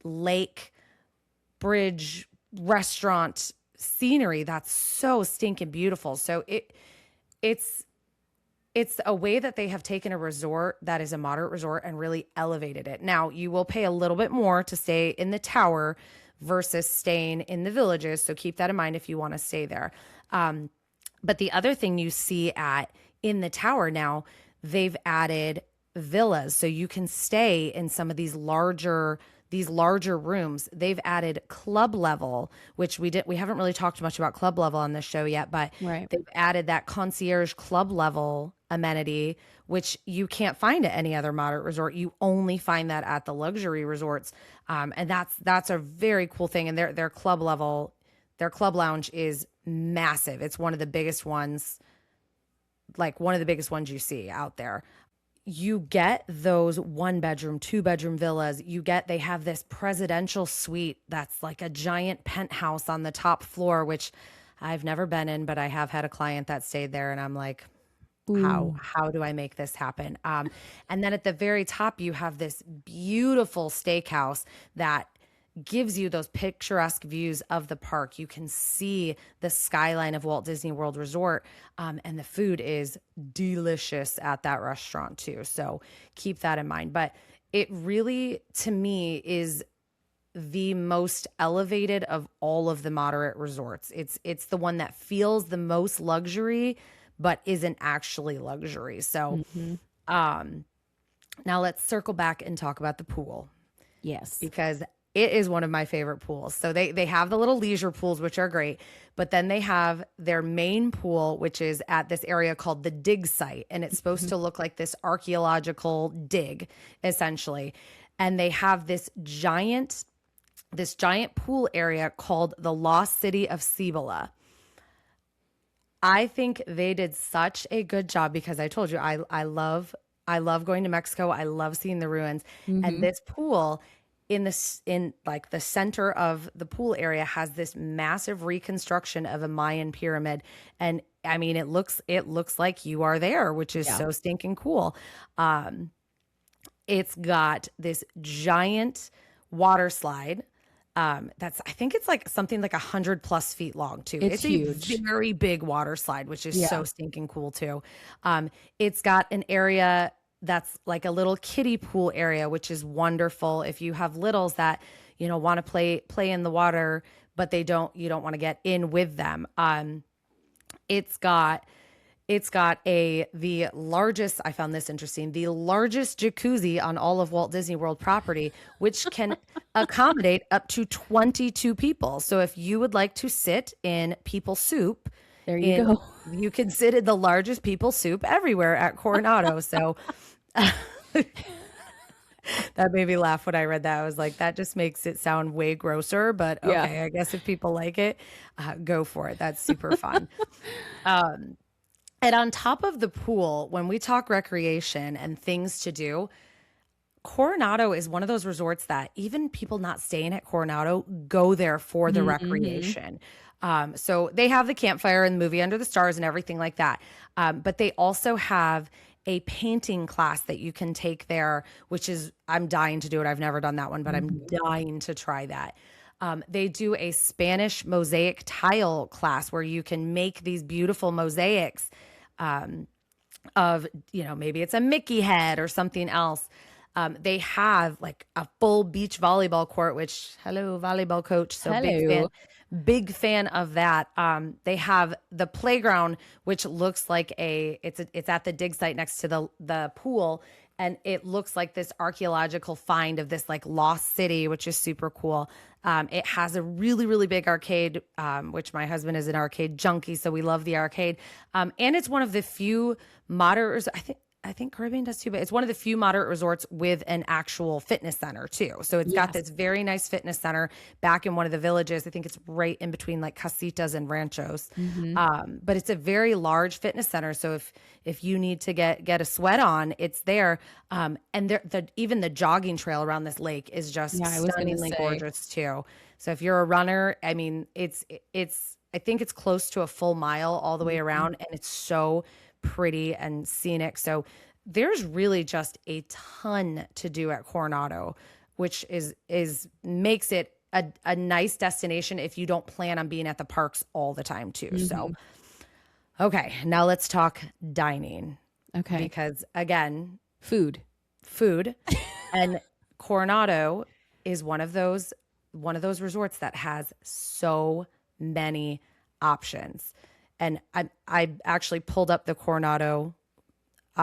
lake, bridge, restaurant scenery that's so stinking beautiful. So it's a way that they have taken a resort that is a moderate resort and really elevated it. Now, you will pay a little bit more to stay in the tower versus staying in the villages. So keep that in mind if you want to stay there. But the other thing you see in the tower now, they've added villas. So you can stay in some of these larger rooms. They've added club level, which we haven't really talked much about club level on this show yet, but they've added that concierge club level amenity, which you can't find at any other moderate resort. You only find that at the luxury resorts. And that's a very cool thing. And their club level, their club lounge is massive. It's one of the biggest ones, like one of the biggest ones you see out there. You get those 1-bedroom, 2-bedroom villas. They have this presidential suite that's like a giant penthouse on the top floor, which I've never been in, but I have had a client that stayed there, and I'm like, how do I make this happen? And then at the very top, you have this beautiful steakhouse that gives you those picturesque views of the park. You can see the skyline of Walt Disney World Resort, and the food is delicious at that restaurant too. So keep that in mind. But it really, to me, is the most elevated of all of the moderate resorts. It's the one that feels the most luxury, but isn't actually luxury. So now let's circle back and talk about the pool. Yes. Because it is one of my favorite pools. So they have the little leisure pools, which are great, but then they have their main pool, which is at this area called the dig site. And it's supposed to look like this archaeological dig, essentially. And they have this giant pool area called the Lost City of Cibola. I think they did such a good job, because I told you, I love going to Mexico. I love seeing the ruins. And this pool in like the center of the pool area has this massive reconstruction of a Mayan pyramid. And I mean, it looks like you are there, which is so stinking cool. It's got this giant water slide. I think it's like something like 100+ feet long too. It's huge. A very big water slide, which is so stinking cool too. It's got an area that's like a little kiddie pool area, which is wonderful. If you have littles that, want to play in the water, but you don't want to get in with them. It's got the largest, I found this interesting, the largest jacuzzi on all of Walt Disney World property, which can accommodate up to 22 people. So if you would like to sit in people soup, there you go. You can sit in the largest people soup everywhere at Coronado. So that made me laugh when I read that. I was like, that just makes it sound way grosser, but okay, I guess if people like it, go for it. That's super fun. And on top of the pool, when we talk recreation and things to do, Coronado is one of those resorts that even people not staying at Coronado go there for the Mm-hmm. recreation. So they have the campfire and the movie Under the Stars and everything like that. But they also have a painting class that you can take there, which is, I'm dying to do it. I've never done that one, but I'm dying to try that. They do a Spanish mosaic tile class where you can make these beautiful mosaics of, maybe it's a Mickey head or something else. They have like a full beach volleyball court, which, hello, volleyball coach. So Hello. big fan of that. They have the playground, which looks like it's at the dig site next to the pool. And it looks like this archaeological find of this like lost city, which is super cool. It has a really, really big arcade, which my husband is an arcade junkie, so we love the arcade. And it's one of the few moderate, I think Caribbean does too, but it's one of the few moderate resorts with an actual fitness center too. So it's got this very nice fitness center back in one of the villages. I think it's right in between like Casitas and Ranchos. But it's a very large fitness center. So if you need to get a sweat on, it's there. And even the jogging trail around this lake is just Yeah, I was gonna stunningly say. gorgeous too. So if you're a runner, I mean, I think it's close to a full mile all the way around, and it's so pretty and scenic. So there's really just a ton to do at Coronado, which makes it a nice destination if you don't plan on being at the parks all the time too. So, okay, now let's talk dining, Okay. because again, Food. food and Coronado is one of those resorts that has so many options. And I actually pulled up the Coronado the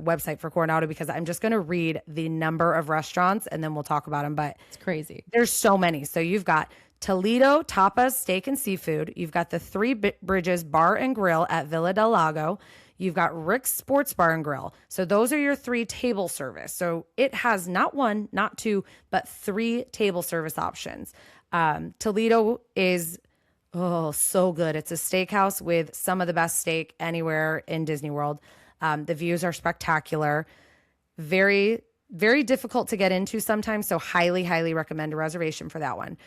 website for Coronado, because I'm just going to read the number of restaurants and then we'll talk about them. But It's crazy. there's so many. So you've got Toledo Tapas Steak and Seafood. You've got the Three Bridges Bar and Grill at Villa del Lago. You've got Rick's Sports Bar and Grill. So those are your 3 table service. So it has not 1, not 2, but 3 table service options. Toledo is, oh, so good. It's a steakhouse with some of the best steak anywhere in Disney World. The views are spectacular. Very, very difficult to get into sometimes. So highly, highly recommend a reservation for that one.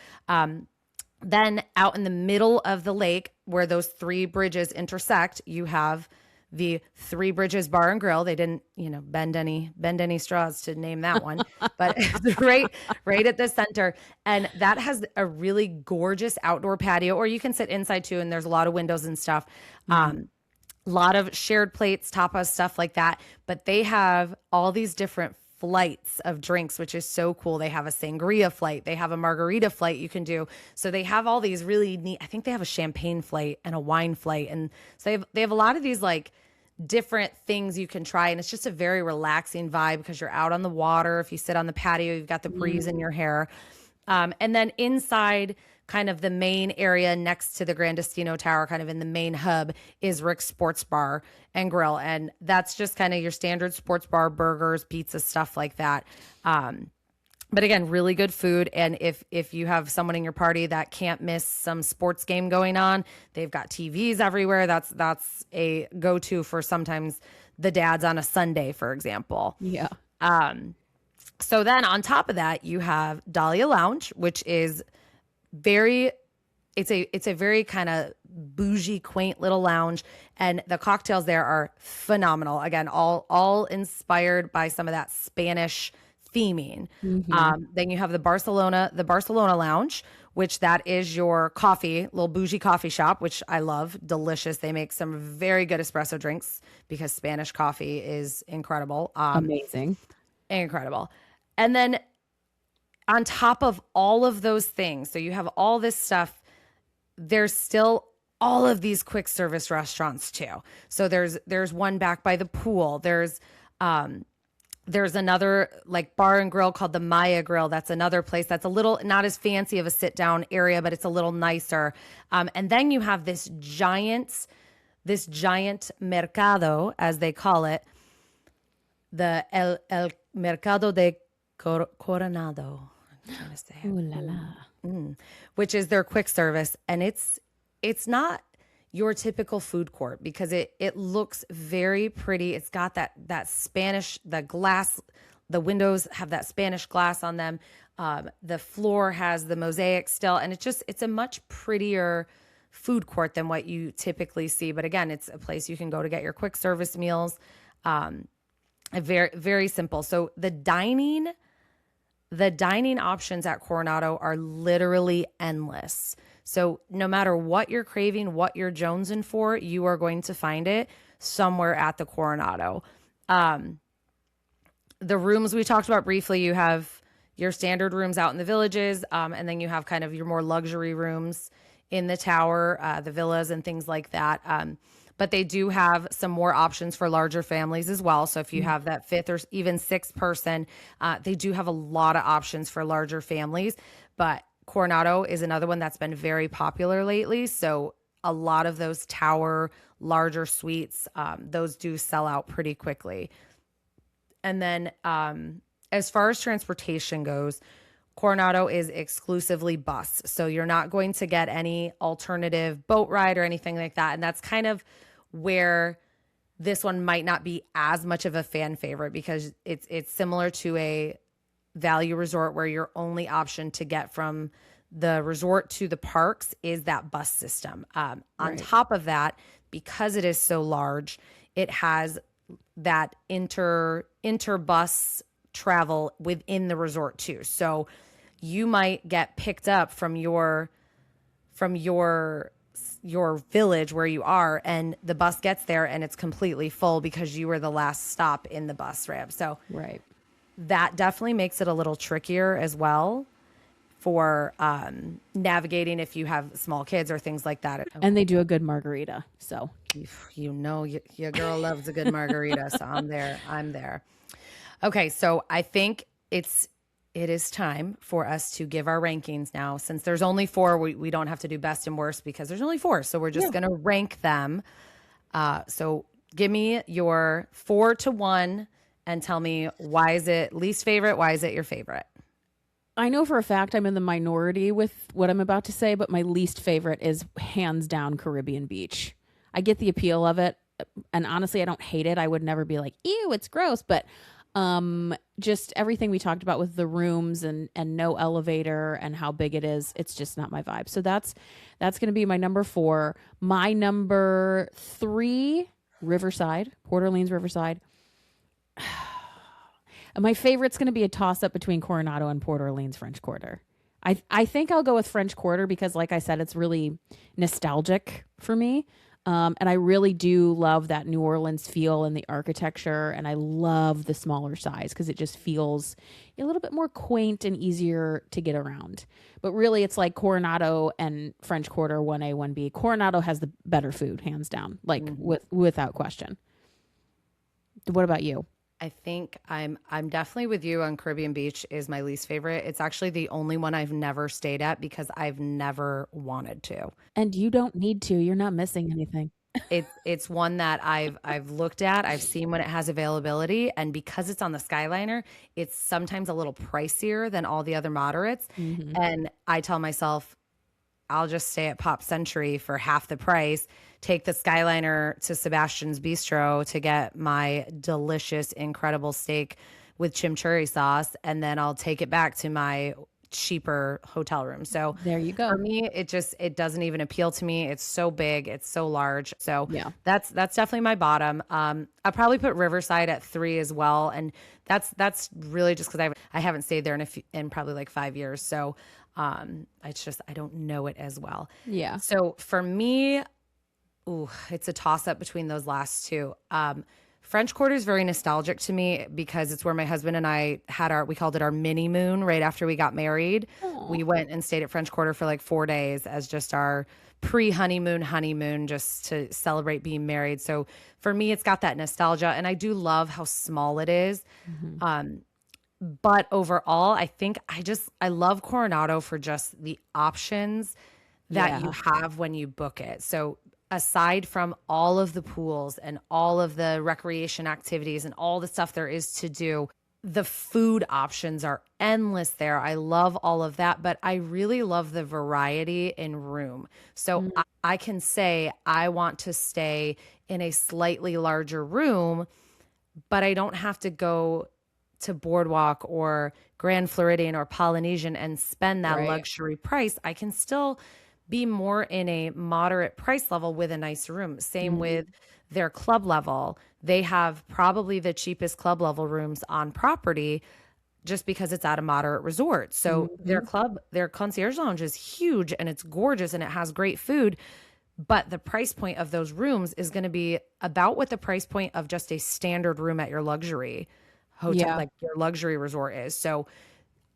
Then out in the middle of the lake where those 3 bridges intersect, you have the Three Bridges Bar and Grill. They didn't, bend any straws to name that one, but it's right at the center. And that has a really gorgeous outdoor patio, or you can sit inside too. And there's a lot of windows and stuff. A lot of shared plates, tapas, stuff like that. But they have all these different flights of drinks, which is so cool. They have a sangria flight. They have a margarita flight you can do. So they have all these really neat, I think they have a champagne flight and a wine flight. And so they have a lot of these like different things you can try. And it's just a very relaxing vibe because you're out on the water. If you sit on the patio, you've got the breeze in your hair. And then inside kind of the main area next to the Grand Destino Tower, kind of in the main hub, is Rick's Sports Bar and Grill. And that's just kind of your standard sports bar, burgers, pizza, stuff like that. But again, really good food. And if you have someone in your party that can't miss some sports game going on, they've got TVs everywhere. That's a go-to for sometimes the dads on a Sunday, for example. Yeah. So then on top of that, you have Dahlia Lounge, which is it's a very kind of bougie, quaint little lounge, and the cocktails there are phenomenal. Again, all inspired by some of that Spanish theming. Then you have the Barcelona Lounge, which that is your little bougie coffee shop, which I love. Delicious. They make some very good espresso drinks because Spanish coffee is incredible. Amazing. Incredible. And then on top of all of those things, so you have all this stuff, there's still all of these quick service restaurants too. So there's one back by the pool. There's another like bar and grill called the Maya Grill. That's another place that's a little not as fancy of a sit down area, but it's a little nicer. And then you have this giant mercado, as they call it, the El Mercado de Coronado. I'm trying to say it. Ooh la la. Which is their quick service, and it's not your typical food court because it looks very pretty. It's got that Spanish, the glass The windows have that Spanish glass on them. The floor has the mosaic still, and it's a much prettier food court than what you typically see. But again, it's a place you can go to get your quick service meals. Very, very simple. So the dining options at Coronado are literally endless. So no matter what you're craving, what you're jonesing for, you are going to find it somewhere at the Coronado. The rooms we talked about briefly, you have your standard rooms out in the villages, and then you have kind of your more luxury rooms in the tower, the villas and things like that. But they do have some more options for larger families as well. So if you have that fifth or even sixth person, they do have a lot of options for larger families. But Coronado is another one that's been very popular lately. So a lot of those tower larger suites, those do sell out pretty quickly. And then as far as transportation goes, Coronado is exclusively bus. So you're not going to get any alternative boat ride or anything like that. And that's kind of where this one might not be as much of a fan favorite, because it's similar to a value resort where your only option to get from the resort to the parks is that bus system. On top of that, because it is so large, it has that interbus travel within the resort too. So you might get picked up from your village where you are, and the bus gets there and it's completely full because you were the last stop in the bus ramp. So that definitely makes it a little trickier as well for navigating if you have small kids or things like that. And they do a good margarita. So your girl loves a good margarita. So I'm there. Okay, so I think it is time for us to give our rankings now. Since there's only 4, we don't have to do best and worst because there's only 4. So we're just going to rank them. So give me your 4 to 1 and tell me, why is it least favorite? Why is it your favorite? I know for a fact I'm in the minority with what I'm about to say, but my least favorite is hands down Caribbean Beach. I get the appeal of it, and honestly, I don't hate it. I would never be like, ew, it's gross, but just everything we talked about with the rooms and no elevator and how big it is, it's just not my vibe. So that's going to be my number 4. My number 3, Riverside, Port Orleans Riverside. My favorite's going to be a toss-up between Coronado and Port Orleans French Quarter. I think I'll go with French Quarter because, like I said, it's really nostalgic for me. And I really do love that New Orleans feel and the architecture. And I love the smaller size because it just feels a little bit more quaint and easier to get around. But really, it's like Coronado and French Quarter 1A, 1B. Coronado has the better food, hands down, like without question. What about you? I think I'm definitely with you on Caribbean Beach is my least favorite. It's actually the only one I've never stayed at because I've never wanted to. And you don't need to. You're not missing anything. It's one that I've looked at. I've seen when it has availability, and because it's on the Skyliner, it's sometimes a little pricier than all the other moderates. And I tell myself, I'll just stay at Pop Century for half the price, take the Skyliner to Sebastian's Bistro to get my delicious, incredible steak with chimichurri sauce, and then I'll take it back to my cheaper hotel room. So there you go. For me, it doesn't even appeal to me. It's so big, it's so large. So that's definitely my bottom. I'll probably put Riverside at 3 as well, and that's really just because I haven't stayed there in probably like 5 years. So it's just I don't know it as well. Yeah. So for me, it's a toss up between those last 2. French Quarter is very nostalgic to me because it's where my husband and I we called it our mini moon right after we got married. Aww. We went and stayed at French Quarter for like 4 days as just our honeymoon, just to celebrate being married. So for me, it's got that nostalgia, and I do love how small it is. But overall, I think I love Coronado for just the options that you have when you book it. So aside from all of the pools and all of the recreation activities and all the stuff there is to do, the food options are endless there. I love all of that, but I really love the variety in room. So I can say I want to stay in a slightly larger room, but I don't have to go to Boardwalk or Grand Floridian or Polynesian and spend that Right. luxury price, I can still be more in a moderate price level with a nice room. Same with their club level. They have probably the cheapest club level rooms on property just because it's at a moderate resort. So their concierge lounge is huge and it's gorgeous and it has great food. But the price point of those rooms is going to be about what the price point of just a standard room at your luxury hotel, Yeah. like your luxury resort is. So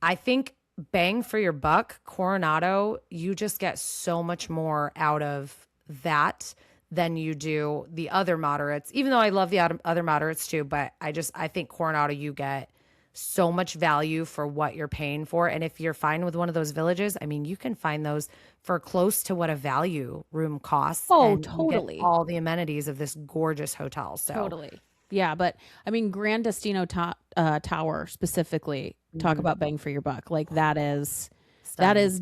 I think bang for your buck, Coronado, you just get so much more out of that than you do the other moderates, even though I love the other moderates too. But I think Coronado, you get so much value for what you're paying for. And if you're fine with one of those villages, I mean, you can find those for close to what a value room costs. Oh, and you get totally. all the amenities of this gorgeous hotel. So Totally. Yeah, but I mean, Grand Destino Tower specifically, talk about bang for your buck. Like that is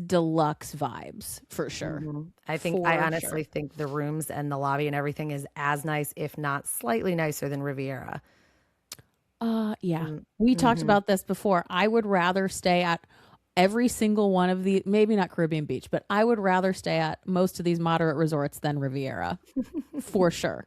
deluxe vibes for sure. I think For I sure. honestly think the rooms and the lobby and everything is as nice, if not slightly nicer than Riviera. Yeah. We talked about this before. I would rather stay at every single one of the, maybe not Caribbean Beach, but I would rather stay at most of these moderate resorts than Riviera for sure.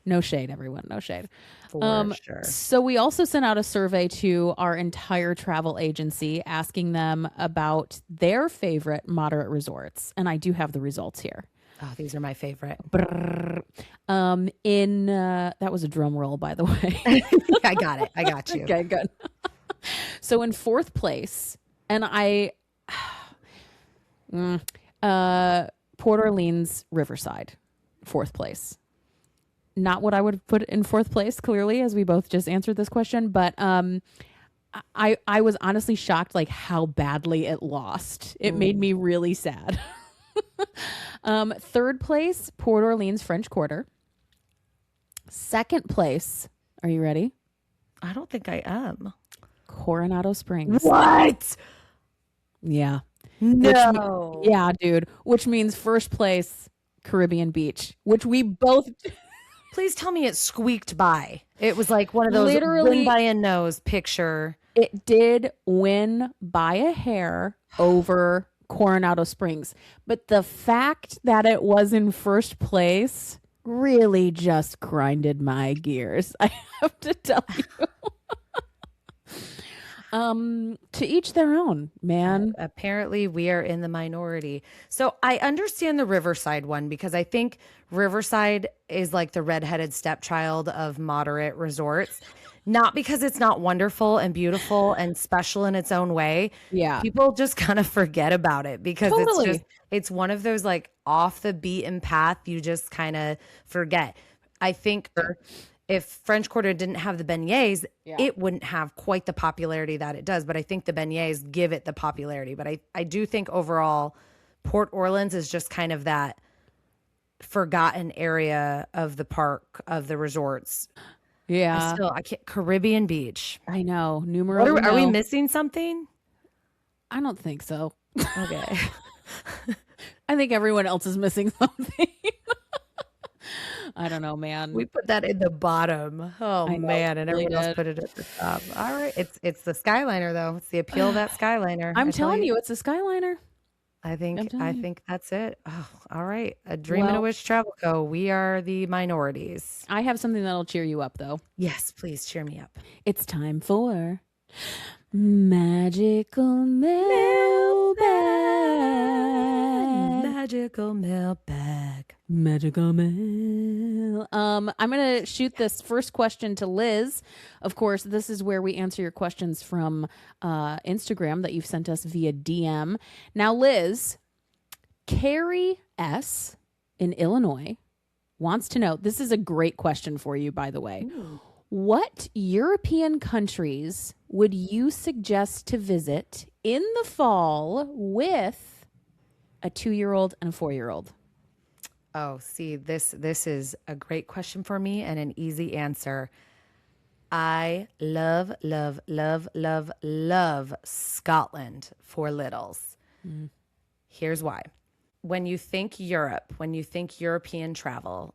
No shade, everyone. No shade. For sure. So we also sent out a survey to our entire travel agency asking them about their favorite moderate resorts. And I do have the results here. Oh, these are my favorite. That was a drum roll, by the way. I got it. I got you. Okay, good. So in fourth place, and Port Orleans Riverside, fourth place. Not what I would put in fourth place, clearly, as we both just answered this question, but I was honestly shocked like how badly it lost. It made me really sad. Third place, Port Orleans French Quarter. Second place, are you ready? I don't think I am. Coronado Springs. What? Yeah. No. Yeah, dude. Which means first place, Caribbean Beach, which we both. Please tell me it squeaked by. It was like one of those Literally- win by a nose picture. It did win by a hair over Coronado Springs. But the fact that it was in first place really just grinded my gears. I have to tell you. To each their own, man. Apparently, we are in the minority. So I understand the Riverside one because I think Riverside is like the redheaded stepchild of moderate resorts. Not because it's not wonderful and beautiful and special in its own way. Yeah. People just kind of forget about it because Totally. it's one of those like off the beaten path you just kind of forget. I think if French Quarter didn't have the beignets, it wouldn't have quite the popularity that it does. But I think the beignets give it the popularity. But I do think overall, Port Orleans is just kind of that forgotten area of the park, of the resorts. Yeah. I can't. Caribbean Beach. I know. Numero Are we uno. missing something? I don't think so. Okay. I think everyone else is missing something. I don't know, man. We put that in the bottom. Oh I know, man, and really everyone else did. put it at the top. All right, it's the Skyliner though. It's the appeal of that Skyliner. I'm I tell telling you, it's a Skyliner. I I'm think telling you. that's it. Oh, all right. A Dream and a Well- Wish Travel Co. We are the minorities. I have something that'll cheer you up, though. Yes, please cheer me up. It's time for Magical Mailbag. Magical mailbag. Magical Mail. I'm going to shoot this first question to Liz. Of course, this is where we answer your questions from Instagram that you've sent us via DM. Now, Liz, Carrie S. in Illinois wants to know, this is a great question for you, by the way. What European countries would you suggest to visit in the fall with a 2-year-old and a 4-year-old? Oh, see, this is a great question for me and an easy answer. I love, love, love, love, love Scotland for littles. Here's why. When you think Europe, when you think European travel,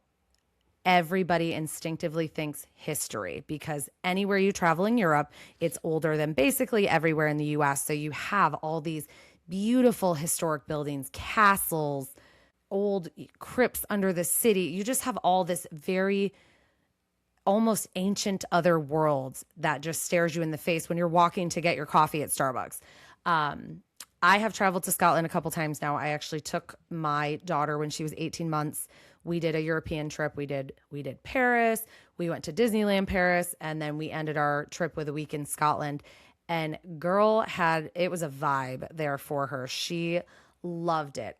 everybody instinctively thinks history, because anywhere you travel in Europe, it's older than basically everywhere in the US. So you have all these beautiful historic buildings, castles, old crypts under the city. You just have all this very almost ancient other worlds that just stares you in the face when you're walking to get your coffee at Starbucks. I have traveled to Scotland a couple times now. I actually took my daughter when she was 18 months. We did a European trip. We did Paris. We went to Disneyland Paris, and then we ended our trip with a week in Scotland. And girl it was a vibe there for her. She loved it.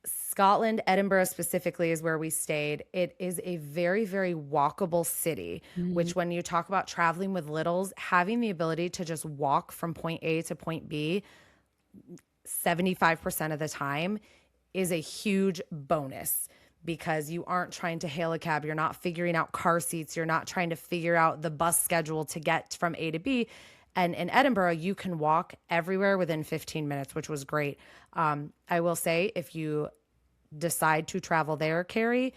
Scotland, Edinburgh specifically is where we stayed. It is a very, very walkable city, which when you talk about traveling with littles, having the ability to just walk from point A to point B 75% of the time is a huge bonus, because you aren't trying to hail a cab. You're not figuring out car seats. You're not trying to figure out the bus schedule to get from A to B. And in Edinburgh, you can walk everywhere within 15 minutes, which was great. I will say, if you decide to travel there, Carrie,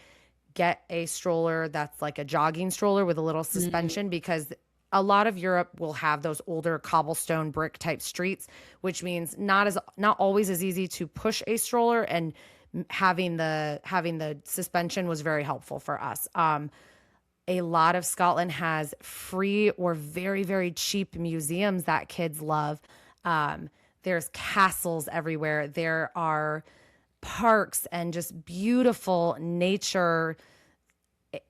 get a stroller that's like a jogging stroller with a little suspension, because a lot of Europe will have those older cobblestone brick type streets, which means not always as easy to push a stroller, and having the suspension was very helpful for us. A lot of Scotland has free or very, very cheap museums that kids love. There's castles everywhere. There are parks and just beautiful nature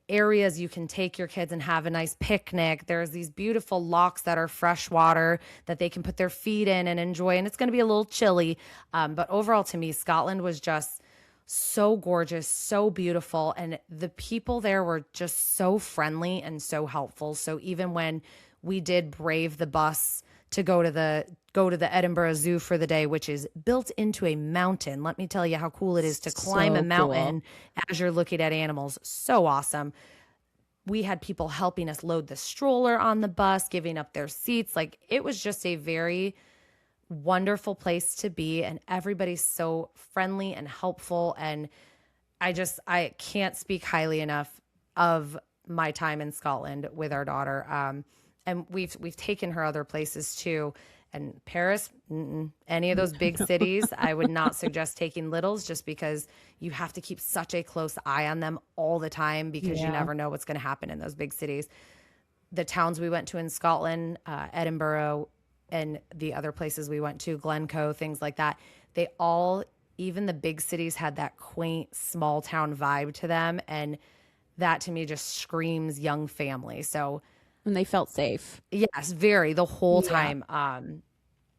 areas you can take your kids and have a nice picnic. There's these beautiful lochs that are freshwater that they can put their feet in and enjoy. And it's going to be a little chilly. But overall, to me, Scotland was just so gorgeous, so beautiful. And the people there were just so friendly and so helpful. So even when we did brave the bus to go to the Edinburgh Zoo for the day, which is built into a mountain. Let me tell you how cool it is to climb a mountain as you're looking at animals. So awesome. We had people helping us load the stroller on the bus, giving up their seats. Like, it was just a very wonderful place to be, and everybody's so friendly and helpful. And I can't speak highly enough of my time in Scotland with our daughter. And we've taken her other places too. And Paris, any of those big cities, I would not suggest taking littles, just because you have to keep such a close eye on them all the time, because you never know what's going to happen in those big cities. The towns we went to in Scotland, Edinburgh, and the other places we went to, Glencoe, things like that, they all, even the big cities, had that quaint small town vibe to them. And that to me just screams young family. So, And they felt safe. yes, very, the whole time.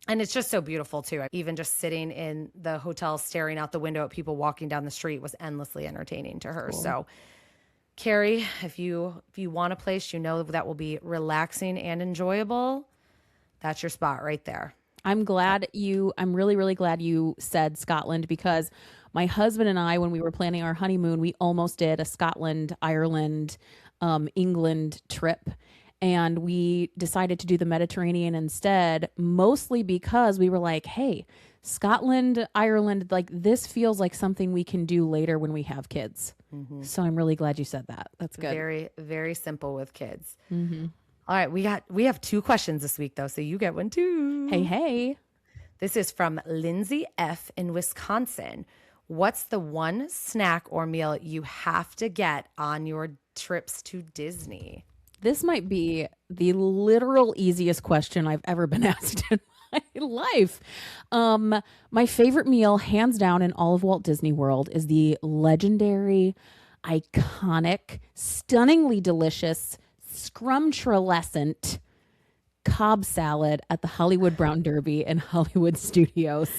And it's just so beautiful too. Even just sitting in the hotel staring out the window at people walking down the street was endlessly entertaining to her. Cool. So Carrie, if you want a place you know that will be relaxing and enjoyable, that's your spot right there. I'm really, really glad you said Scotland, because my husband and I, when we were planning our honeymoon, we almost did a Scotland, Ireland, England trip. And we decided to do the Mediterranean instead, mostly because we were like, hey, Scotland, Ireland, like, this feels like something we can do later when we have kids. Mm-hmm. So I'm really glad you said that. That's good. Very, very simple with kids. Mm-hmm. All right. We have 2 questions this week, though, so you get one too. Hey. This is from Lindsay F. in Wisconsin. What's the one snack or meal you have to get on your trips to Disney? This might be the literal easiest question I've ever been asked in my life. My favorite meal, hands down, in all of Walt Disney World is the legendary, iconic, stunningly delicious, scrumptious Cobb salad at the Hollywood Brown Derby and Hollywood Studios.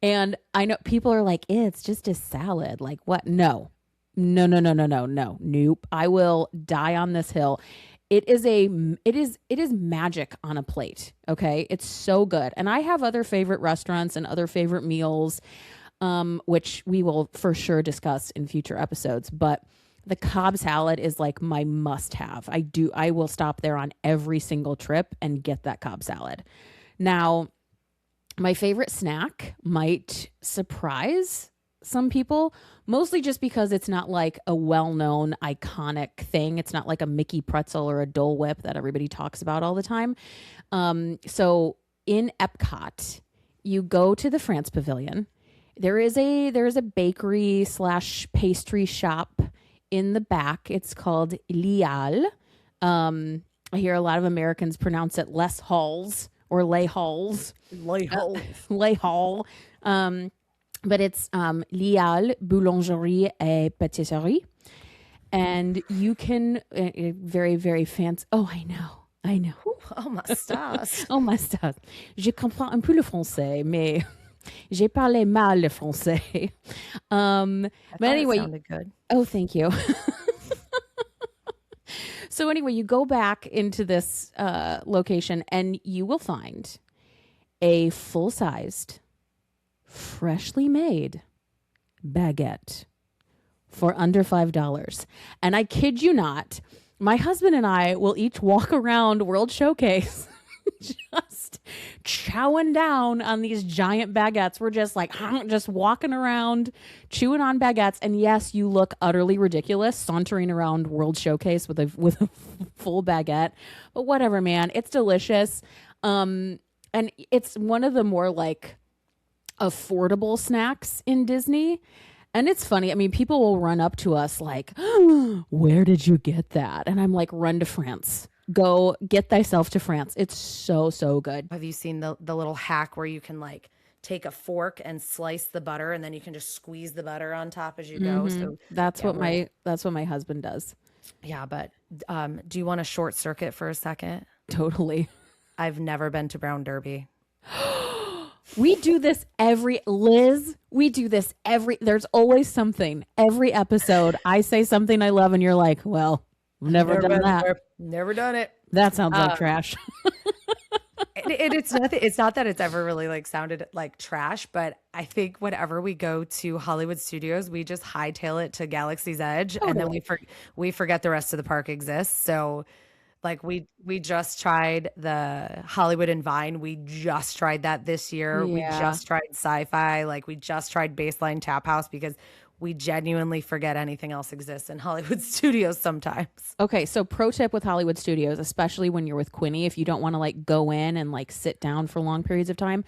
And I know people are like, it's just a salad. Like, what? No. Nope. I will die on this hill. It is magic on a plate. Okay. It's so good. And I have other favorite restaurants and other favorite meals, which we will for sure discuss in future episodes, but the Cobb salad is like my must have. I will stop there on every single trip and get that Cobb salad. Now, my favorite snack might surprise some people, mostly just because it's not like a well-known iconic thing. It's not like a Mickey pretzel or a Dole Whip that everybody talks about all the time. So in Epcot, you go to the France Pavilion. There is a bakery / pastry shop in the back. It's called Lial. I hear a lot of Americans pronounce it Les Halls or Les Halls. Les Hall. But it's Lial Boulangerie et Pâtisserie. And you can, very, very fancy. Oh, I know. Oh, my stars. Oh, my stars. Je comprends un peu le français, mais j'ai parlé mal le français. But anyway. It sounded good. Oh, thank you. So anyway, you go back into this location and you will find a full-sized, freshly made baguette for under $5. And I kid you not, my husband and I will each walk around World Showcase just chowing down on these giant baguettes. We're just like, just walking around, chewing on baguettes. And yes, you look utterly ridiculous sauntering around World Showcase with a full baguette. But whatever, man, it's delicious. And it's one of the more like affordable snacks in Disney. And it's funny. I mean, people will run up to us like, oh, where did you get that? And I'm like, run to France. Go get thyself to France. It's so, so good. Have you seen the little hack where you can like take a fork and slice the butter and then you can just squeeze the butter on top as you go? So that's what my husband does. Yeah, but do you want a short circuit for a second? Totally. I've never been to Brown Derby. We do this there's always something. Every episode, I say something I love and you're like, well, I've never done that. Never done it. That sounds like trash. It's nothing. It's not that it's ever really like sounded like trash, but I think whenever we go to Hollywood Studios, we just hightail it to Galaxy's Edge, and then we forget the rest of the park exists. So, like we just tried the Hollywood and Vine. We just tried that this year. Yeah. We just tried Sci-Fi. Like we just tried Baseline Tap House because we genuinely forget anything else exists in Hollywood Studios sometimes. Okay, so pro tip with Hollywood Studios, especially when you're with Quinny, if you don't want to like go in and like sit down for long periods of time,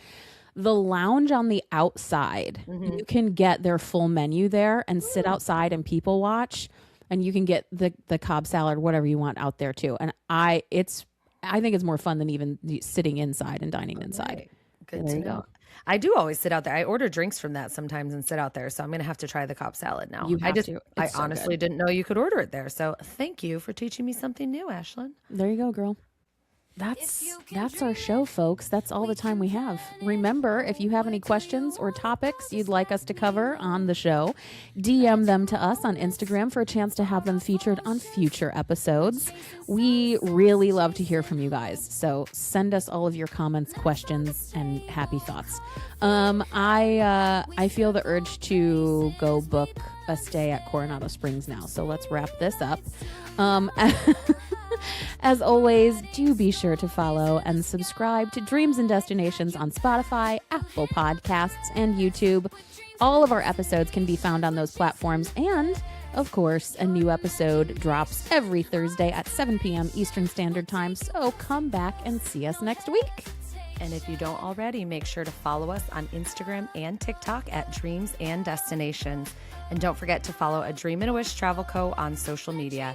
the lounge on the outside, you can get their full menu there and sit outside and people watch, and you can get the Cobb salad, whatever you want out there too. And I think it's more fun than even sitting inside and dining inside. Good to know. I do always sit out there. I order drinks from that sometimes and sit out there. So I'm going to have to try the Cobb salad now. I honestly didn't know you could order it there. So thank you for teaching me something new, Ashlyn. There you go, girl. That's our show, folks. That's all the time we have. Remember, if you have any questions or topics you'd like us to cover on the show, DM them to us on Instagram for a chance to have them featured on future episodes. We really love to hear from you guys. So send us all of your comments, questions, and happy thoughts. I feel the urge to go book a stay at Coronado Springs now. So let's wrap this up. As always, do be sure to follow and subscribe to Dreams and Destinations on Spotify, Apple Podcasts, and YouTube. All of our episodes can be found on those platforms. And, of course, a new episode drops every Thursday at 7 p.m. Eastern Standard Time. So come back and see us next week. And if you don't already, make sure to follow us on Instagram and TikTok at Dreams and Destinations. And don't forget to follow A Dream and a Wish Travel Co. on social media.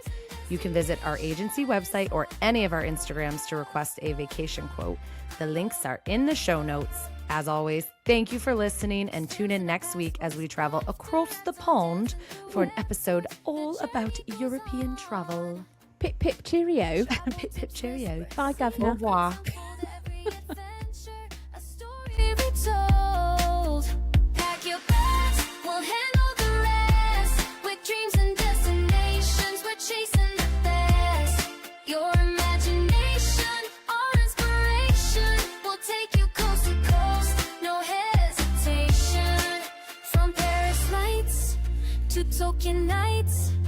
You can visit our agency website or any of our Instagrams to request a vacation quote. The links are in the show notes. As always, thank you for listening, and tune in next week as we travel across the pond for an episode all about European travel. Pip, pip, cheerio. Pip, pip, cheerio. Bye, Governor. Au revoir. A story retold. Pack your bags, we'll handle the rest. With dreams and destinations, we're chasing the best. Your imagination, our inspiration, will take you coast to coast, no hesitation. From Paris lights to Tokyo nights.